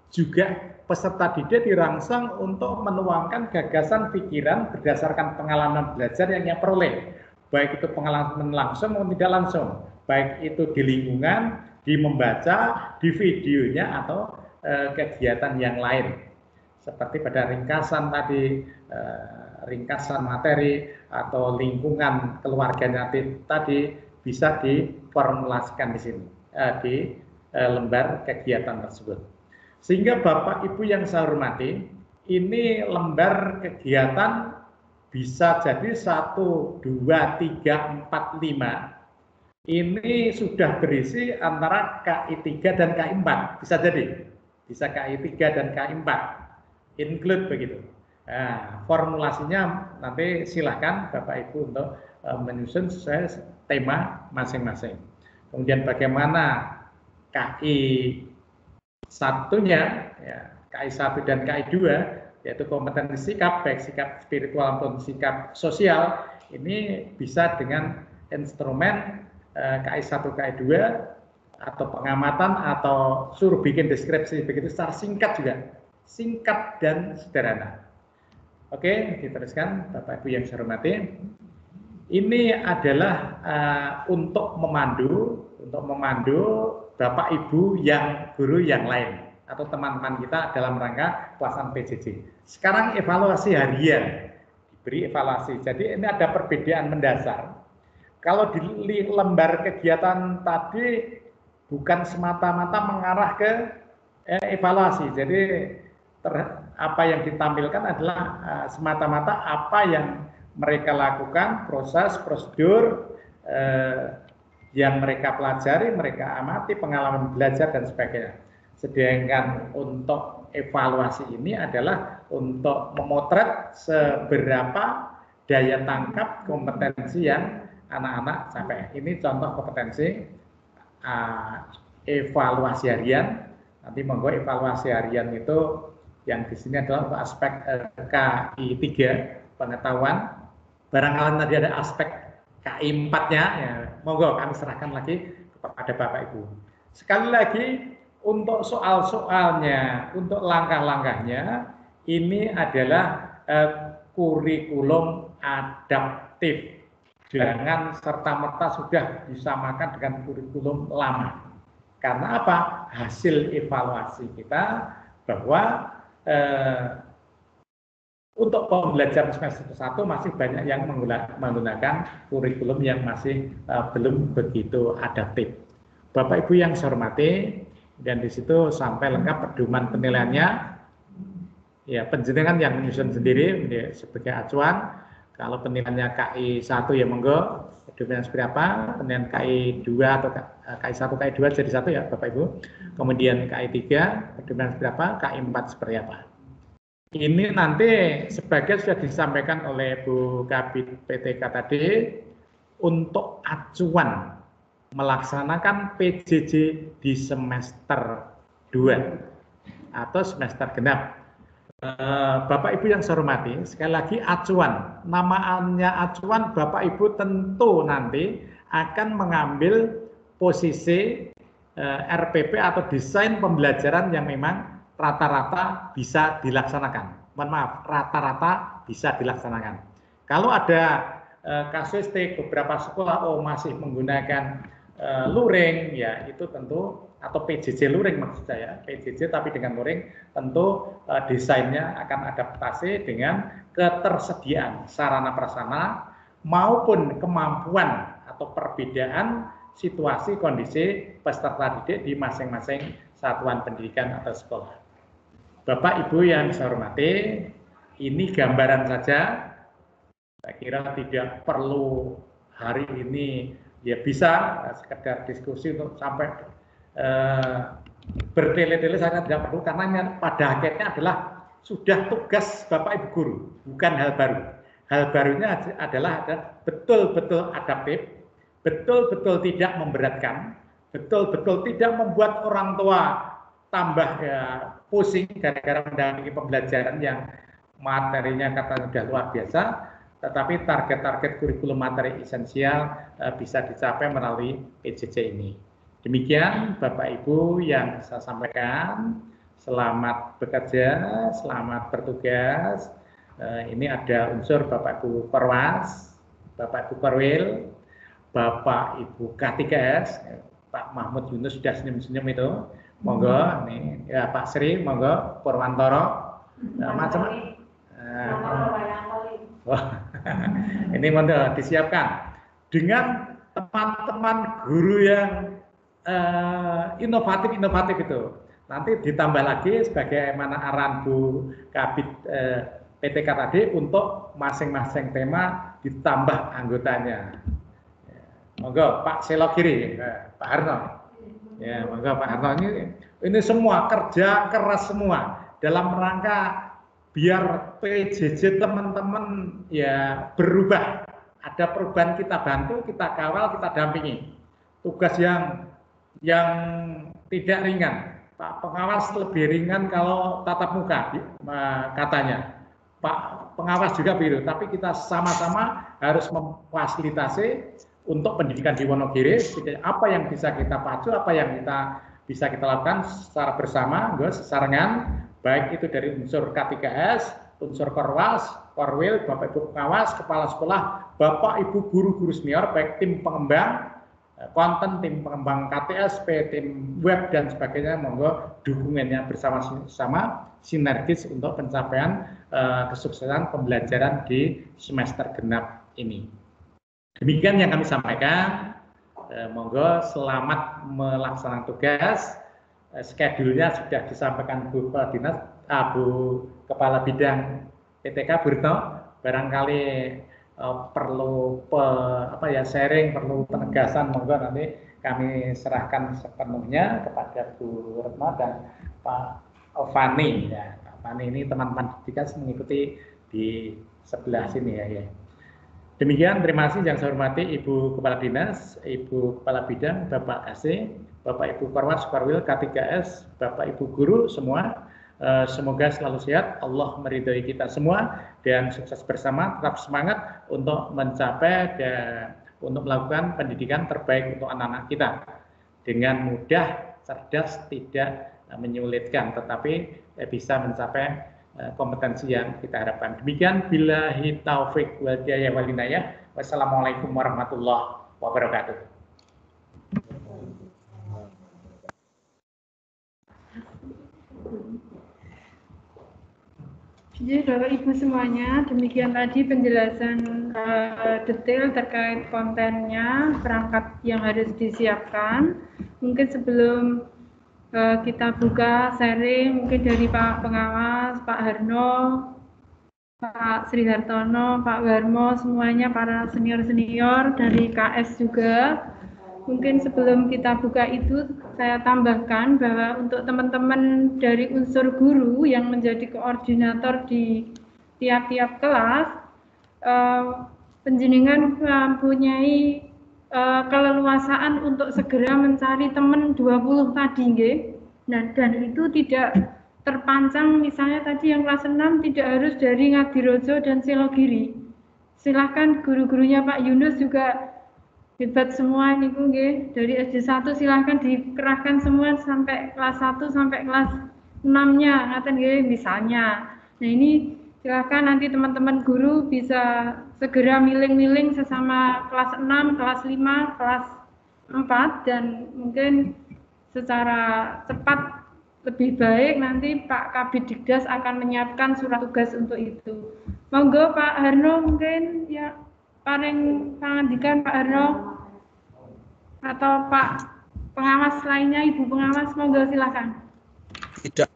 juga peserta didik dirangsang untuk menuangkan gagasan pikiran berdasarkan pengalaman belajar yang ia peroleh. Baik itu pengalaman langsung maupun tidak langsung. Baik itu di lingkungan, di membaca, di videonya atau kegiatan yang lain. Seperti pada ringkasan tadi, ringkasan materi atau lingkungan keluarganya tadi bisa diformulasikan di sini, di lembar kegiatan tersebut. Sehingga Bapak Ibu yang saya hormati, ini lembar kegiatan bisa jadi 1, 2, 3, 4, 5. Ini sudah berisi antara KI 3 dan KI 4, bisa jadi. Bisa KI 3 dan KI 4, include begitu. Nah, formulasinya nanti silakan Bapak Ibu untuk menyusun sesuai tema masing-masing. Kemudian bagaimana KI satunya, ya, KI 1 dan KI 2, yaitu kompetensi sikap, baik sikap spiritual maupun sikap sosial, ini bisa dengan instrumen KI 1, KI 2, atau pengamatan atau suruh bikin deskripsi begitu secara singkat juga, singkat dan sederhana. Oke, diteruskan Bapak Ibu yang saya hormati. Ini adalah untuk memandu Bapak Ibu yang guru yang lain atau teman-teman kita dalam rangka pelaksanaan PJJ. Sekarang evaluasi harian, diberi evaluasi. Jadi ini ada perbedaan mendasar. Kalau di lembar kegiatan tadi bukan semata-mata mengarah ke evaluasi. Jadi apa yang ditampilkan adalah semata-mata apa yang mereka lakukan, proses, prosedur yang mereka pelajari, mereka amati, pengalaman belajar dan sebagainya. Sedangkan untuk evaluasi ini adalah untuk memotret seberapa daya tangkap kompetensi yang anak-anak capai. Ini contoh kompetensi evaluasi harian. Nanti monggo evaluasi harian itu yang di sini adalah untuk aspek KI 3 pengetahuan. Barangkali tadi ada aspek KI 4-nya, ya, monggo kami serahkan lagi kepada Bapak Ibu. Sekali lagi untuk soal-soalnya, untuk langkah-langkahnya, ini adalah kurikulum adaptif. Jangan serta-merta sudah disamakan dengan kurikulum lama. Karena apa? Hasil evaluasi kita bahwa untuk pembelajaran semester 1 masih banyak yang menggunakan kurikulum yang masih belum begitu adaptif. Bapak Ibu yang saya hormati, dan di situ sampai lengkap pedoman penilaiannya. Ya, penjenengan yang menyusun sendiri sebagai acuan. Kalau penilaiannya KI 1 ya monggo, pedoman seperti apa, penilaian KI 2 atau KI 1, KI 2 jadi 1 ya Bapak Ibu. Kemudian KI 3, pedoman seperti apa, KI 4 seperti apa. Ini nanti sebagian sudah disampaikan oleh Bu Kabid PTK tadi untuk acuan melaksanakan PJJ di semester 2 atau semester genap. Bapak Ibu yang saya hormati, sekali lagi acuan, namaannya acuan, Bapak Ibu tentu nanti akan mengambil posisi RPP atau desain pembelajaran yang memang rata-rata bisa dilaksanakan. Mohon maaf, rata-rata bisa dilaksanakan. Kalau ada kasuistik beberapa sekolah masih menggunakan luring, ya itu tentu, atau PJJ luring maksud saya, PJJ tapi dengan luring, tentu desainnya akan adaptasi dengan ketersediaan sarana prasarana maupun kemampuan atau perbedaan situasi kondisi peserta didik di masing-masing satuan pendidikan atau sekolah. Bapak Ibu yang saya hormati, ini gambaran saja Saya kira tidak perlu hari ini, ya bisa sekedar diskusi untuk sampai bertele-tele, saya tidak perlu, karena pada akhirnya adalah sudah tugas Bapak Ibu guru, bukan hal baru. Hal barunya adalah betul-betul adaptif, betul-betul tidak memberatkan, betul-betul tidak membuat orang tua tambah pusing gara-gara mendampingi pembelajaran yang materinya katanya sudah luar biasa, tetapi target-target kurikulum materi esensial bisa dicapai melalui PJJ ini. Demikian Bapak Ibu yang saya sampaikan. Selamat bekerja, selamat bertugas. Ini ada unsur Bapak Ibu Perwas, Bapak Ibu Korwil, Bapak Ibu K3S, Pak Mahmud Yunus sudah senyum-senyum itu. Monggo, nih ya Pak Sri, monggo Purwantoro, macam. Ini monggo disiapkan dengan teman-teman guru yang inovatif itu. Nanti ditambah lagi sebagaimana arahan Bu Kabid PTK tadi, untuk masing-masing tema ditambah anggotanya. Monggo Pak Selogiri, Pak Harno. Ya, monggo Pak Harno, ini semua kerja keras semua dalam rangka biar PJJ teman-teman ya berubah. Ada perubahan, kita bantu, kita kawal, kita dampingi. Tugas yang tidak ringan. Pak pengawas lebih ringan kalau tatap muka katanya. Pak pengawas juga biru, tapi kita sama-sama harus memfasilitasi untuk pendidikan di Wonogiri. Apa yang bisa kita pacu, apa yang bisa kita lakukan secara bersama, sesarengan, baik itu dari unsur K3S, unsur Korwas, Korwil, Bapak Ibu pengawas, kepala sekolah, Bapak Ibu guru-guru senior, baik tim pengembang konten, tim pengembang KTSP, tim web dan sebagainya, monggo dukungannya bersama-sama sinergis untuk pencapaian kesuksesan pembelajaran di semester genap ini. Demikian yang kami sampaikan. Monggo selamat melaksanakan tugas. Schedule-nya sudah disampaikan Bu Kepala Dinas, Bu Kepala Bidang PTK Bu Retno. Barangkali perlu sharing, perlu penegasan, monggo nanti kami serahkan sepenuhnya kepada Bu Retno dan Pak Fani. Ya, Pak Fani ini teman-teman didikan mengikuti di sebelah sini ya. Demikian, terima kasih yang saya hormati Ibu Kepala Dinas, Ibu Kepala Bidang, Bapak AC, Bapak Ibu Korwas, Korwil, K3S, Bapak Ibu Guru semua. Semoga selalu sehat, Allah meridhai kita semua dan sukses bersama, tetap semangat untuk mencapai dan untuk melakukan pendidikan terbaik untuk anak-anak kita dengan mudah, cerdas, tidak menyulitkan, tetapi bisa mencapai kompetensi yang kita harapkan. Demikian, billahi taufik wal hidayah wal inayah. Wassalamualaikum warahmatullahi wabarakatuh. Jadi Bapak Ibu semuanya, demikian tadi penjelasan detail terkait kontennya, perangkat yang harus disiapkan. Mungkin sebelum kita buka sharing, mungkin dari Pak Pengawas, Pak Harno, Pak Sri Hartono, Pak Warmo, semuanya para senior-senior dari KS juga. Mungkin sebelum kita buka itu, saya tambahkan bahwa untuk teman-teman dari unsur guru yang menjadi koordinator di tiap-tiap kelas, panjenengan mempunyai keleluasaan untuk segera mencari teman 20 tadi, nggih. Nah, dan itu tidak terpancang, misalnya tadi yang kelas 6 tidak harus dari Ngadirojo dan Selogiri. Silahkan guru-gurunya Pak Yunus juga hebat semua nih, nggih. Dari SD 1 silahkan dikerahkan semua sampai kelas 1 sampai kelas 6-nya, ngaten nggih misalnya. Nah, ini silahkan nanti teman-teman guru bisa segera miling-miling sesama kelas 6, kelas 5, kelas 4, dan mungkin secara cepat lebih baik nanti Pak Kabid Dikdas akan menyiapkan surat tugas untuk itu. Monggo Pak Harno, mungkin ya paling pangandikan Pak Harno atau Pak Pengawas lainnya, Ibu Pengawas, monggo silakan. Tidak.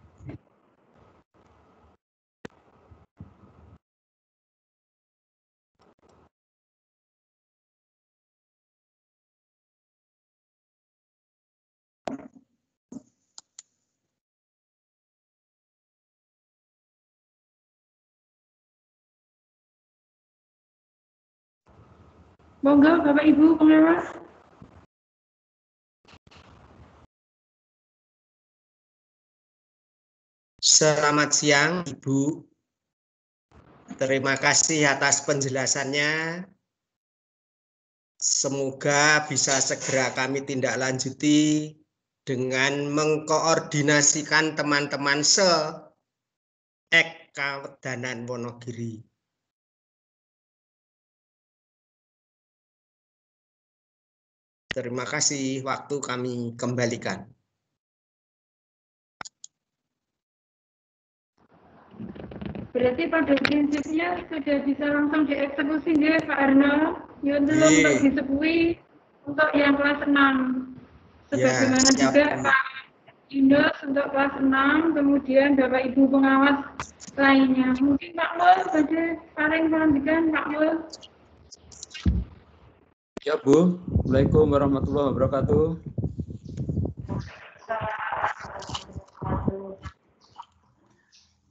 Monggo Bapak Ibu pengawas. Selamat siang Ibu. Terima kasih atas penjelasannya. Semoga bisa segera kami tindak lanjuti dengan mengkoordinasikan teman-teman se-ek Kawedanan Wonogiri. Terima kasih, waktu kami kembalikan. Berarti pada prinsipnya sudah bisa langsung dieksekusi ya Pak Arno. Ya belum Iya. untuk disebui untuk yang kelas 6. Sebagaimana Ya, siap, juga Bu. Pak Yunus untuk kelas 6, kemudian Bapak Ibu pengawas lainnya. Mungkin Pak Mul pada paling melanjutkan Pak Mul. Ya Bu, Assalamualaikum warahmatullahi wabarakatuh.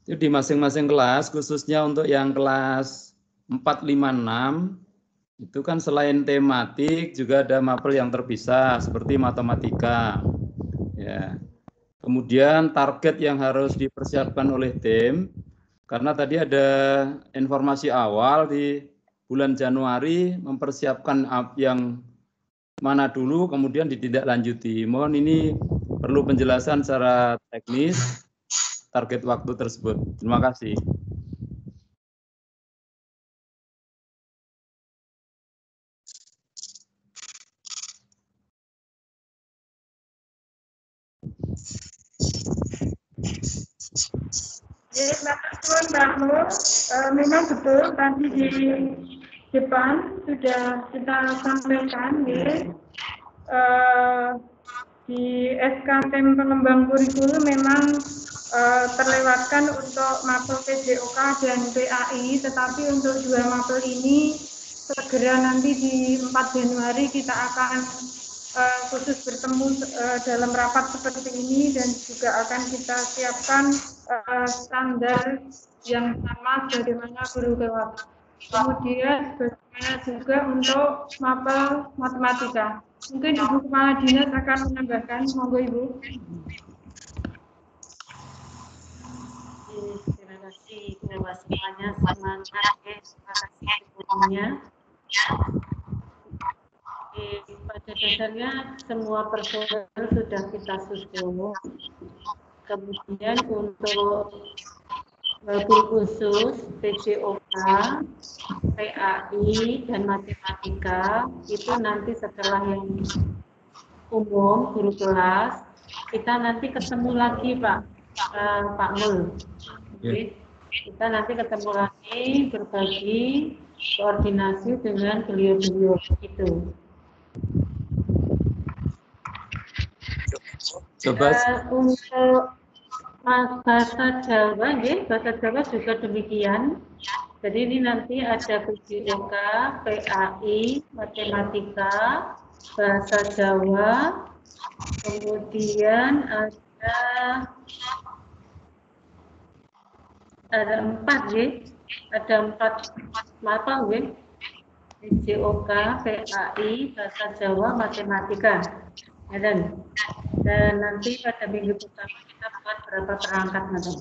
Jadi di masing-masing kelas, khususnya untuk yang kelas 4, 5, 6, itu kan selain tematik juga ada mapel yang terpisah seperti matematika. Ya. Kemudian target yang harus dipersiapkan oleh tim, karena tadi ada informasi awal di bulan Januari mempersiapkan yang mana dulu, kemudian ditindaklanjuti. Mohon ini perlu penjelasan secara teknis target waktu tersebut. Terima kasih. Ya, Pak Mul, memang betul tadi di depan sudah kita sampaikan ya. Di SK Tem Pengembang Kurikulum memang terlewatkan untuk mapel PJOK dan PAI, tetapi untuk 2 mapel ini segera nanti di 4 Januari kita akan khusus bertemu dalam rapat seperti ini dan juga akan kita siapkan standar yang sama sebagaimana guru kelas. Kemudian bagaimana juga untuk mapel matematika. Mungkin Ibu Kepala Dinas akan menambahkan, monggo Ibu. Terima kasih kepada semuanya, semangat terima kasih semuanya. Pada dasarnya semua personel sudah kita susun. Kemudian untuk guru khusus PJOK, PAI dan matematika itu nanti setelah yang umum guru kelas kita nanti ketemu lagi Pak Mul. Jadi, kita nanti ketemu lagi berbagi koordinasi dengan beliau-beliau itu. Coba Untuk bahasa Jawa, bahasa Jawa juga demikian. Jadi ini nanti ada PJOK, PAI, matematika, bahasa Jawa, kemudian ada 4 ada 4 mapel PJOK, PAI, bahasa Jawa, matematika. Dan nanti pada minggu pertama kita buat berapa perangkat, Madam.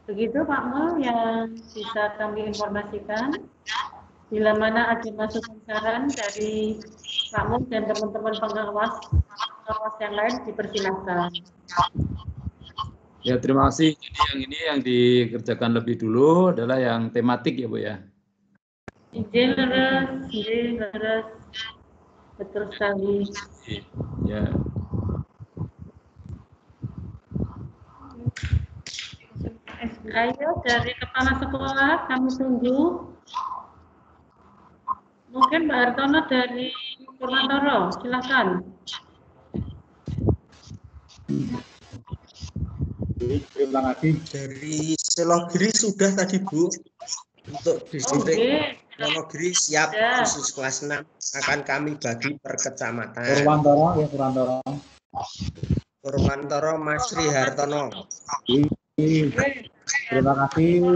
Begitu Pak Mul yang bisa kami informasikan. Bila mana ada masukan saran dari Pak Mul dan teman-teman pengawas yang lain dipersilahkan. ya, terima kasih. Jadi yang ini yang dikerjakan lebih dulu adalah yang tematik ya Bu ya. Izin leres, betul sekali. Ya. Ayo dari kepala sekolah kami tunggu. Mungkin Mbak Hartono dari Purwantoro, silakan. Terima kasih. Dari Selogiri sudah tadi Bu. Untuk distrik Wonogiri siap khusus kelas 6 akan kami bagi per kecamatan. Purwantoro Mas Sri Hartono. Terima kasih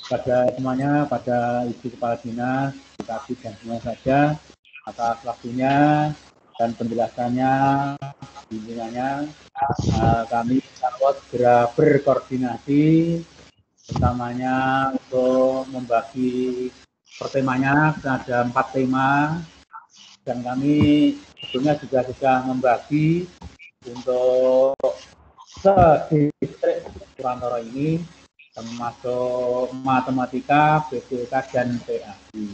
pada semuanya, pada Ibu Kepala Dinas, Kabid dan semua saja atas waktunya dan penjelasannya, bimbingannya. Kami dapat segera berkoordinasi utamanya untuk membagi pertemanya. Ada 4 tema dan kami sebetulnya juga sudah membagi untuk se-distrik Purantoro ini termasuk matematika, BPK dan PAI.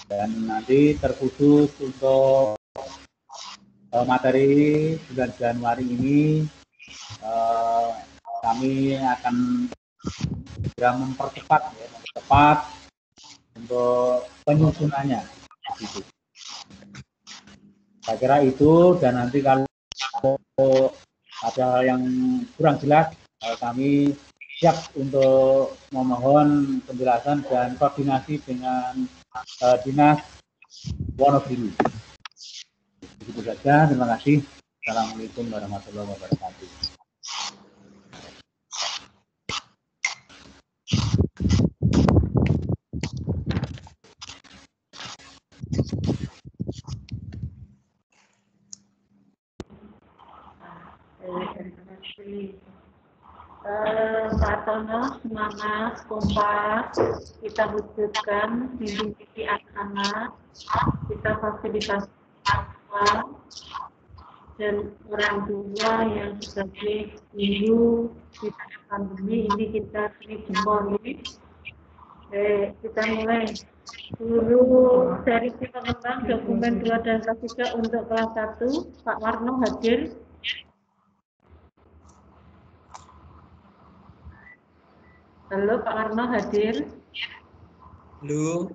Dan nanti terkhusus untuk materi bulan Januari ini kami akan segera mempercepat untuk penyusunannya. Gitu. Saya kira itu, dan nanti kalau ada yang kurang jelas, kami siap untuk memohon penjelasan dan koordinasi dengan Dinas Wonogiri. Begitu saja, terima kasih. Assalamualaikum warahmatullahi wabarakatuh. Pak Tono, semangat, kompak, kita wujudkan mimpi anak-anak, kita fasilitasi dan orang tua yang sebagai guru di tengah pandemi ini kita beri jempol ini. Kita mulai dulu dari si pengembang dokumen 2 dan kelas 3 untuk kelas 1. Pak Warno hadir. Halo, Pak Warno hadir. Halo.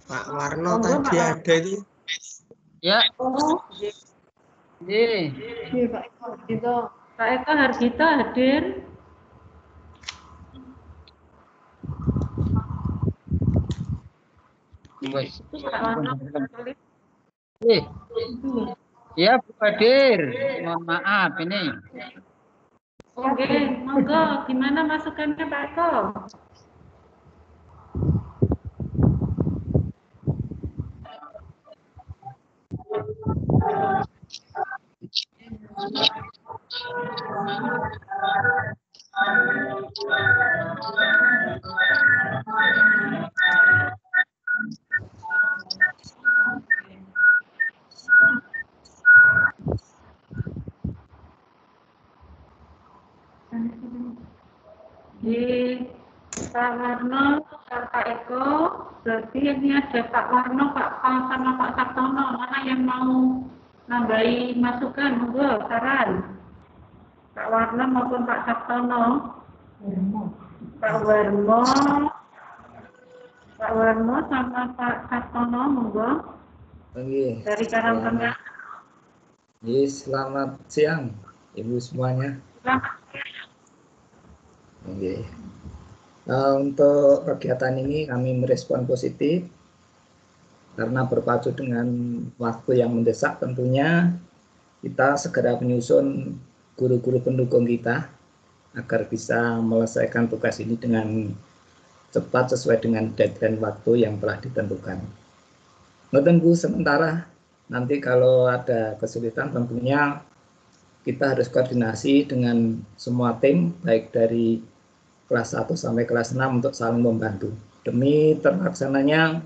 Pak Warno tadi ada itu. Ya. Pak Eko Hargito hadir. Ya, Bu Hadir. Mohon maaf ini. Oke, monggo. Gimana masukannya Pak Eko? Di Pak Warno, Pak Eko, berarti ini ada Pak Warno, Pak Pal, sama Pak Sabtono. Mana yang mau nambahi masukan? Monggo, saran. Pak Warno maupun Pak Sabtono. Pak Warno sama Pak Sabtono, monggo. Oke. Dari Karangtengah. Selamat siang, Ibu semuanya. Selamat. Oke. Untuk kegiatan ini kami merespon positif karena berpacu dengan waktu yang mendesak. Tentunya kita segera menyusun guru-guru pendukung kita agar bisa menyelesaikan tugas ini dengan cepat sesuai dengan deadline waktu yang telah ditentukan. Menunggu sementara, nanti kalau ada kesulitan tentunya kita harus koordinasi dengan semua tim, baik dari kelas 1 sampai kelas 6 untuk saling membantu. Demi terlaksananya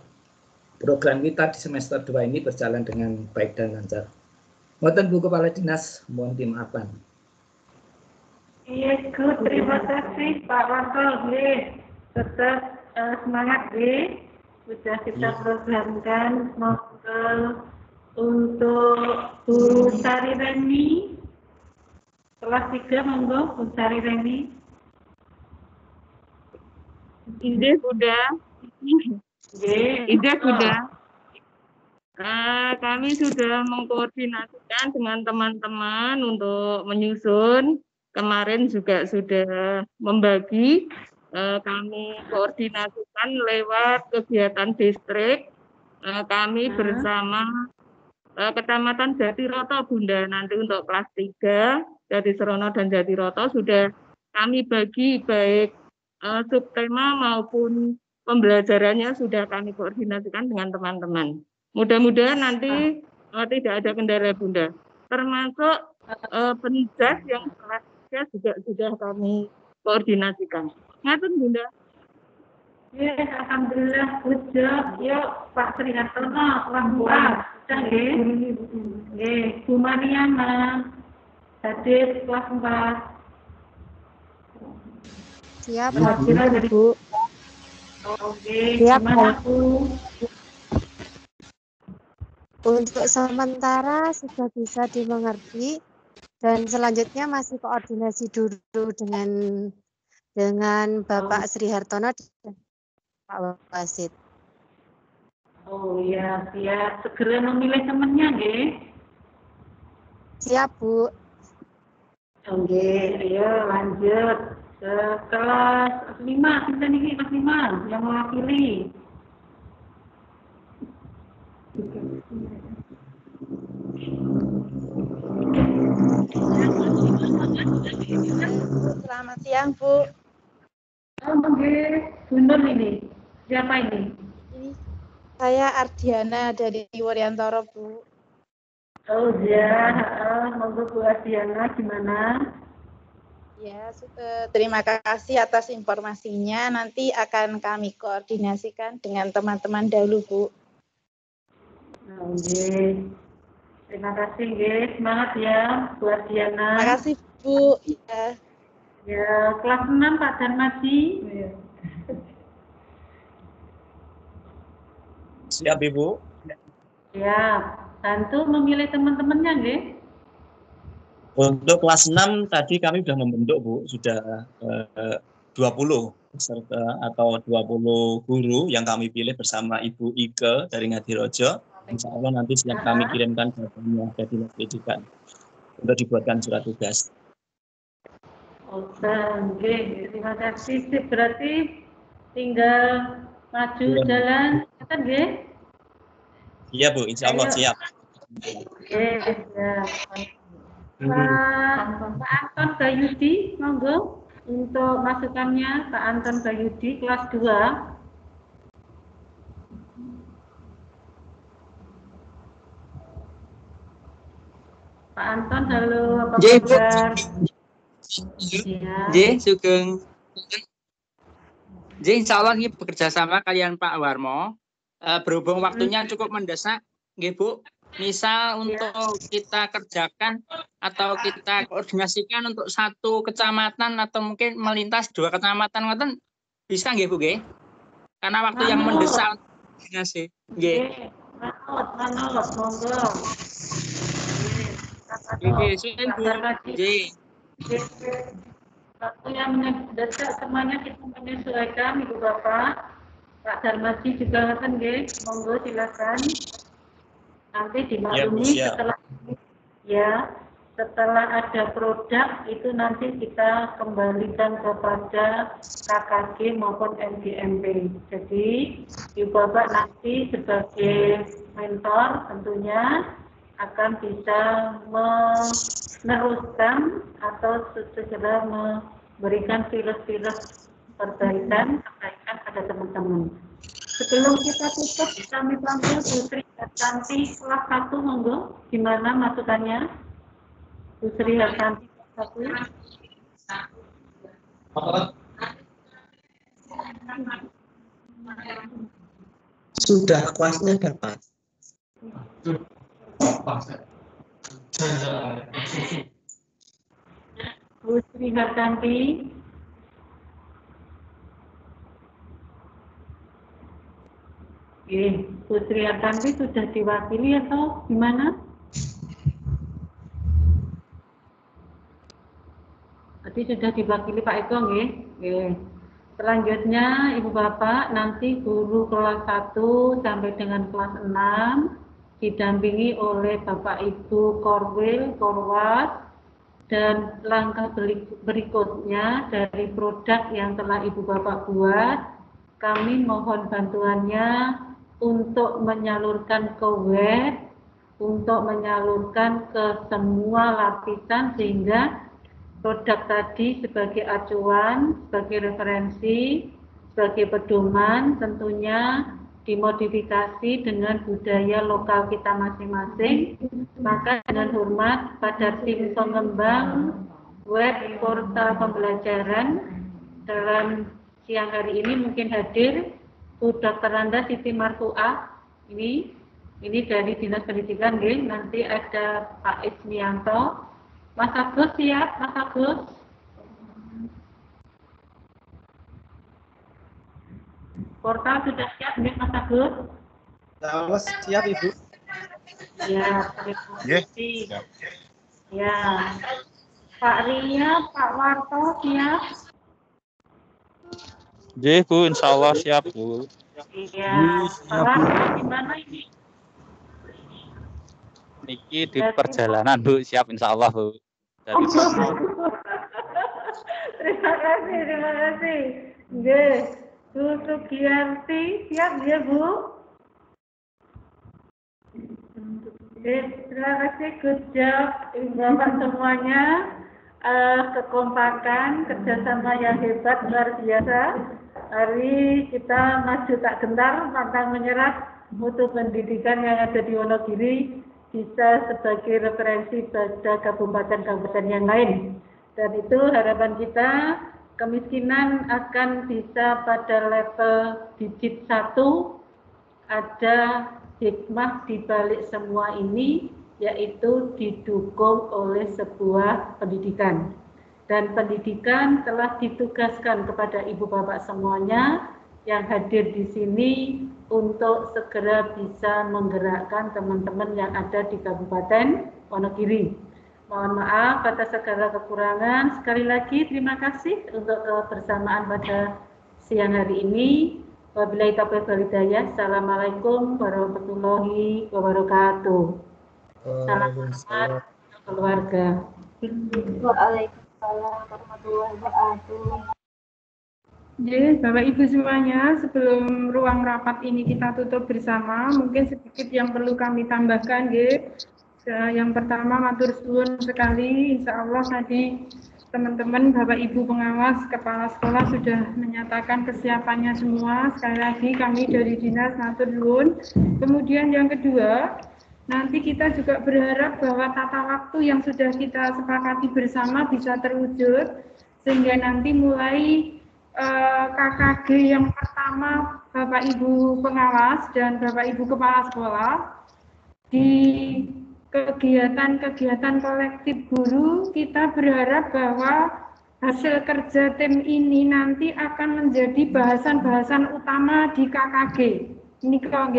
program kita di semester 2 ini berjalan dengan baik dan lancar. Mohon Bu Kepala Dinas, mohon dimaafkan. Iya, terima kasih Pak Warno. Tetap semangat, sudah kita programkan untuk Bu Sari Reni kelas 3, monggo Bu Sari Reni. Ide sudah. Kami sudah mengkoordinasikan dengan teman-teman untuk menyusun. Kemarin juga sudah membagi. Kami koordinasikan lewat kegiatan distrik. Kami bersama Kecamatan Jatiroto, Bunda. Nanti untuk kelas 3, Jatiserono dan Jatiroto sudah kami bagi baik subtema maupun pembelajarannya sudah kami koordinasikan dengan teman-teman. Mudah-mudahan nanti tidak ada kendala Bunda. Termasuk penjas yang kelasnya juga sudah kami koordinasikan. Ngatur Bunda. Ya, alhamdulillah, good job. Yuk, Pak Sri Hartono, Lampuan. Bu Mariana, hadir kelas 4. Siap, hadir Bu. Oke, siap, gimana Bu? Untuk sementara sudah bisa dimengerti dan selanjutnya masih koordinasi dulu dengan Bapak Sri Hartono dan Pak Wasit. Oh iya, siap. Segera memilih temannya, nggih. Siap, Bu. Oke, ayo lanjut ke kelas 5. Kita nih kelas 5 yang mewakili. Selamat siang, Bu. Oke, Bu Nur ini. Siapa ini? Ini saya Ardiana dari Wuryantoro, Bu. Oh ya, monggo Bu Ardiana, gimana? Ya, terima kasih atas informasinya. Nanti akan kami koordinasikan dengan teman-teman dahulu, Bu. Oke. Terima kasih, guys. Semangat ya, Bu Ardiana. Terima kasih, Bu. Ya. Ya, kelas 6 Pak Darmaji. Siap, Ibu. Ya, bantu memilih teman-temannya, nggih. Untuk kelas 6 tadi kami sudah membentuk, Bu, sudah 20 peserta atau 20 guru yang kami pilih bersama Ibu Ike dari Ngadirojo. Insya Allah nanti siap kami kirimkan datanya ke Dinas Pendidikan untuk dibuatkan surat tugas. Oke, terima kasih. Berarti tinggal maju jalan, kan, nggih? Iya, Bu, insya Allah siap. Oke, ya. Pak Anton Gayudi, monggo untuk masukannya Pak Anton Gayudi kelas 2. Pak Anton, halo, apa kabar? J, Sugeng. J, insya Allah ini bekerja sama kalian Pak Warmo. Berhubung waktunya cukup mendesak, nggih Bu. Misal untuk kita kerjakan atau kita koordinasikan untuk satu kecamatan atau mungkin melintas 2 kecamatan, ngoten bisa nggih Bu nggih? Karena waktu yang mendesak koordinasi. Nggih. Manut, monggo. Waktu yang mendesak semuanya kita menyesuaikan, Ibu Bapak. Pak Darmaji juga kan, nggih. Monggo silakan. Nanti dimaklumi setelah ada produk itu nanti kita kembalikan kepada KKG maupun MGMP. Jadi Ibu Bapak nanti sebagai mentor tentunya akan bisa meneruskan atau segera memberikan virus-virus perbaikan pada teman-teman. Sebelum kita tutup, kami panggil Bu Sri Hartanti kelas 1, monggo. Gimana masukannya? Bu Sri Hartanti kelas 1. Sudah kelasnya dapat. Bu Sri Hartanti. Oke, Bu Sri Hartanti sudah diwakili atau gimana? Tadi sudah diwakili Pak Eko, nggih. Oke. Selanjutnya Ibu Bapak nanti guru kelas 1 sampai dengan kelas 6 didampingi oleh Bapak Ibu Korwil, Korwat, dan langkah berikutnya dari produk yang telah Ibu Bapak buat, kami mohon bantuannya untuk menyalurkan ke web, untuk menyalurkan ke semua lapisan sehingga produk tadi sebagai acuan, sebagai referensi, sebagai pedoman, tentunya dimodifikasi dengan budaya lokal kita masing-masing. Maka dengan hormat pada tim pengembang web portal pembelajaran dalam siang hari ini mungkin hadir Bu Dr. Randa Siti Marfuah, ini dari Dinas Pendidikan, nanti ada Pak Ismianto. Mas Agus siap, Mas Agus? Portal sudah siap, Mas Agus? Siap, Ibu. Ya, terima kasih. Ya, Pak Ria, Pak Warto siap? Iya, Bu, insya Allah siap, Bu. Iya, Pak Warto gimana ini? Niki di perjalanan, Bu, siap insya Allah, Bu. Terima kasih. Bu Sugiarti siap ya, Bu? Terima kasih, good job Bapak semuanya. Kekompakan, kerjasama yang hebat, luar biasa. Hari kita maju tak gentar, pantang menyerah. Mutu pendidikan yang ada di Wonogiri bisa sebagai referensi pada kabupaten-kabupaten yang lain. Dan itu harapan kita, kemiskinan akan bisa pada level digit 1. Ada hikmah di balik semua ini, yaitu didukung oleh sebuah pendidikan. Dan pendidikan telah ditugaskan kepada ibu bapak semuanya yang hadir di sini untuk segera bisa menggerakkan teman-teman yang ada di Kabupaten Wonogiri. Mohon maaf atas segala kekurangan. Sekali lagi terima kasih untuk kebersamaan pada siang hari ini. Wabillahi taufiq wal hidayah. Assalamualaikum warahmatullahi wabarakatuh. Salam hormat keluarga. Waalaikumsalam warahmatullahi wabarakatuh. Jadi, Bapak Ibu semuanya, sebelum ruang rapat ini kita tutup bersama, mungkin sedikit yang perlu kami tambahkan, Yang pertama, matur suwun sekali, insya Allah tadi teman-teman, Bapak Ibu pengawas, kepala sekolah sudah menyatakan kesiapannya semua. Sekali lagi kami dari Dinas matur suwun. Kemudian yang kedua, nanti kita juga berharap bahwa tata waktu yang sudah kita sepakati bersama bisa terwujud, sehingga nanti mulai KKG yang pertama Bapak Ibu pengawas dan Bapak Ibu kepala sekolah di kegiatan-kegiatan kolektif guru, kita berharap bahwa hasil kerja tim ini nanti akan menjadi bahasan-bahasan utama di KKG. Ini KKG.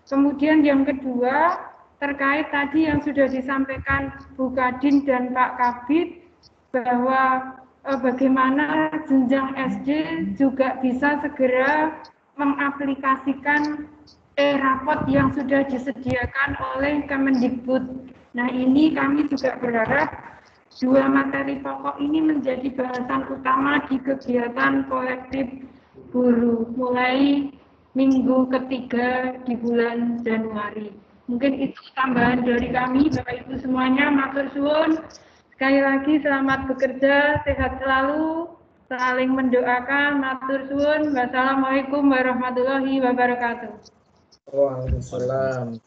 Kemudian yang kedua, terkait tadi yang sudah disampaikan Bu Kadin dan Pak Kabid, bahwa bagaimana jenjang SD juga bisa segera mengaplikasikan rapot yang sudah disediakan oleh Kemendikbud. Nah, ini kami juga berharap dua materi pokok ini menjadi bahasan utama di kegiatan kolektif guru mulai minggu ketiga di bulan Januari. Mungkin itu tambahan dari kami, Bapak Ibu semuanya, matur suwun. Sekali lagi selamat bekerja, sehat selalu, saling mendoakan, matur suwun. Wassalamualaikum warahmatullahi wabarakatuh. Waalaikumsalam.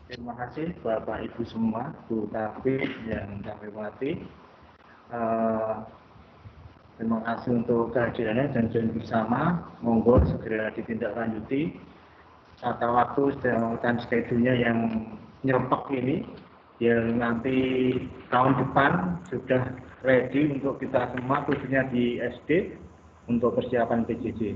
Terima kasih Bapak Ibu semua, Bu Kabid yang kami hormati. Terima kasih untuk kehadirannya dan janji bersama. Monggo segera ditindaklanjuti. Tata waktu dan schedule-nya yang nyerempek ini, biar nanti tahun depan sudah ready untuk kita semua, khususnya di SD, untuk persiapan PJJ.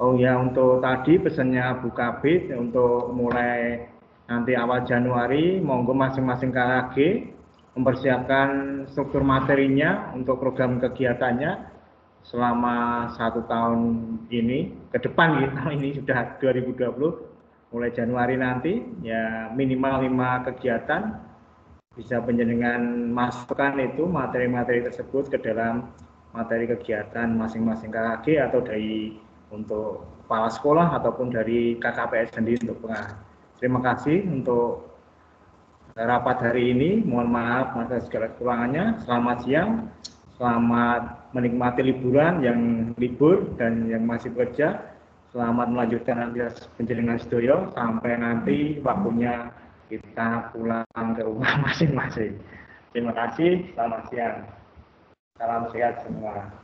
Oh ya, untuk tadi pesannya Bu Kabid untuk mulai nanti awal Januari, monggo masing-masing KKG mempersiapkan struktur materinya untuk program kegiatannya selama 1 tahun ini ke depan. Ini sudah 2020, mulai Januari nanti ya minimal 5 kegiatan. Bisa penjenengan masukkan itu materi-materi tersebut ke dalam materi kegiatan masing-masing KKG atau dari untuk kepala sekolah ataupun dari KKPS sendiri untuk pengarah. Terima kasih untuk rapat hari ini. Mohon maaf atas segala kekurangannya. Selamat siang, selamat menikmati liburan yang libur dan yang masih bekerja. Selamat melanjutkan aktivitas penjaringan sedoyo sampai nanti waktunya kita pulang ke rumah masing-masing. Terima kasih, selamat siang. Salam sehat semua.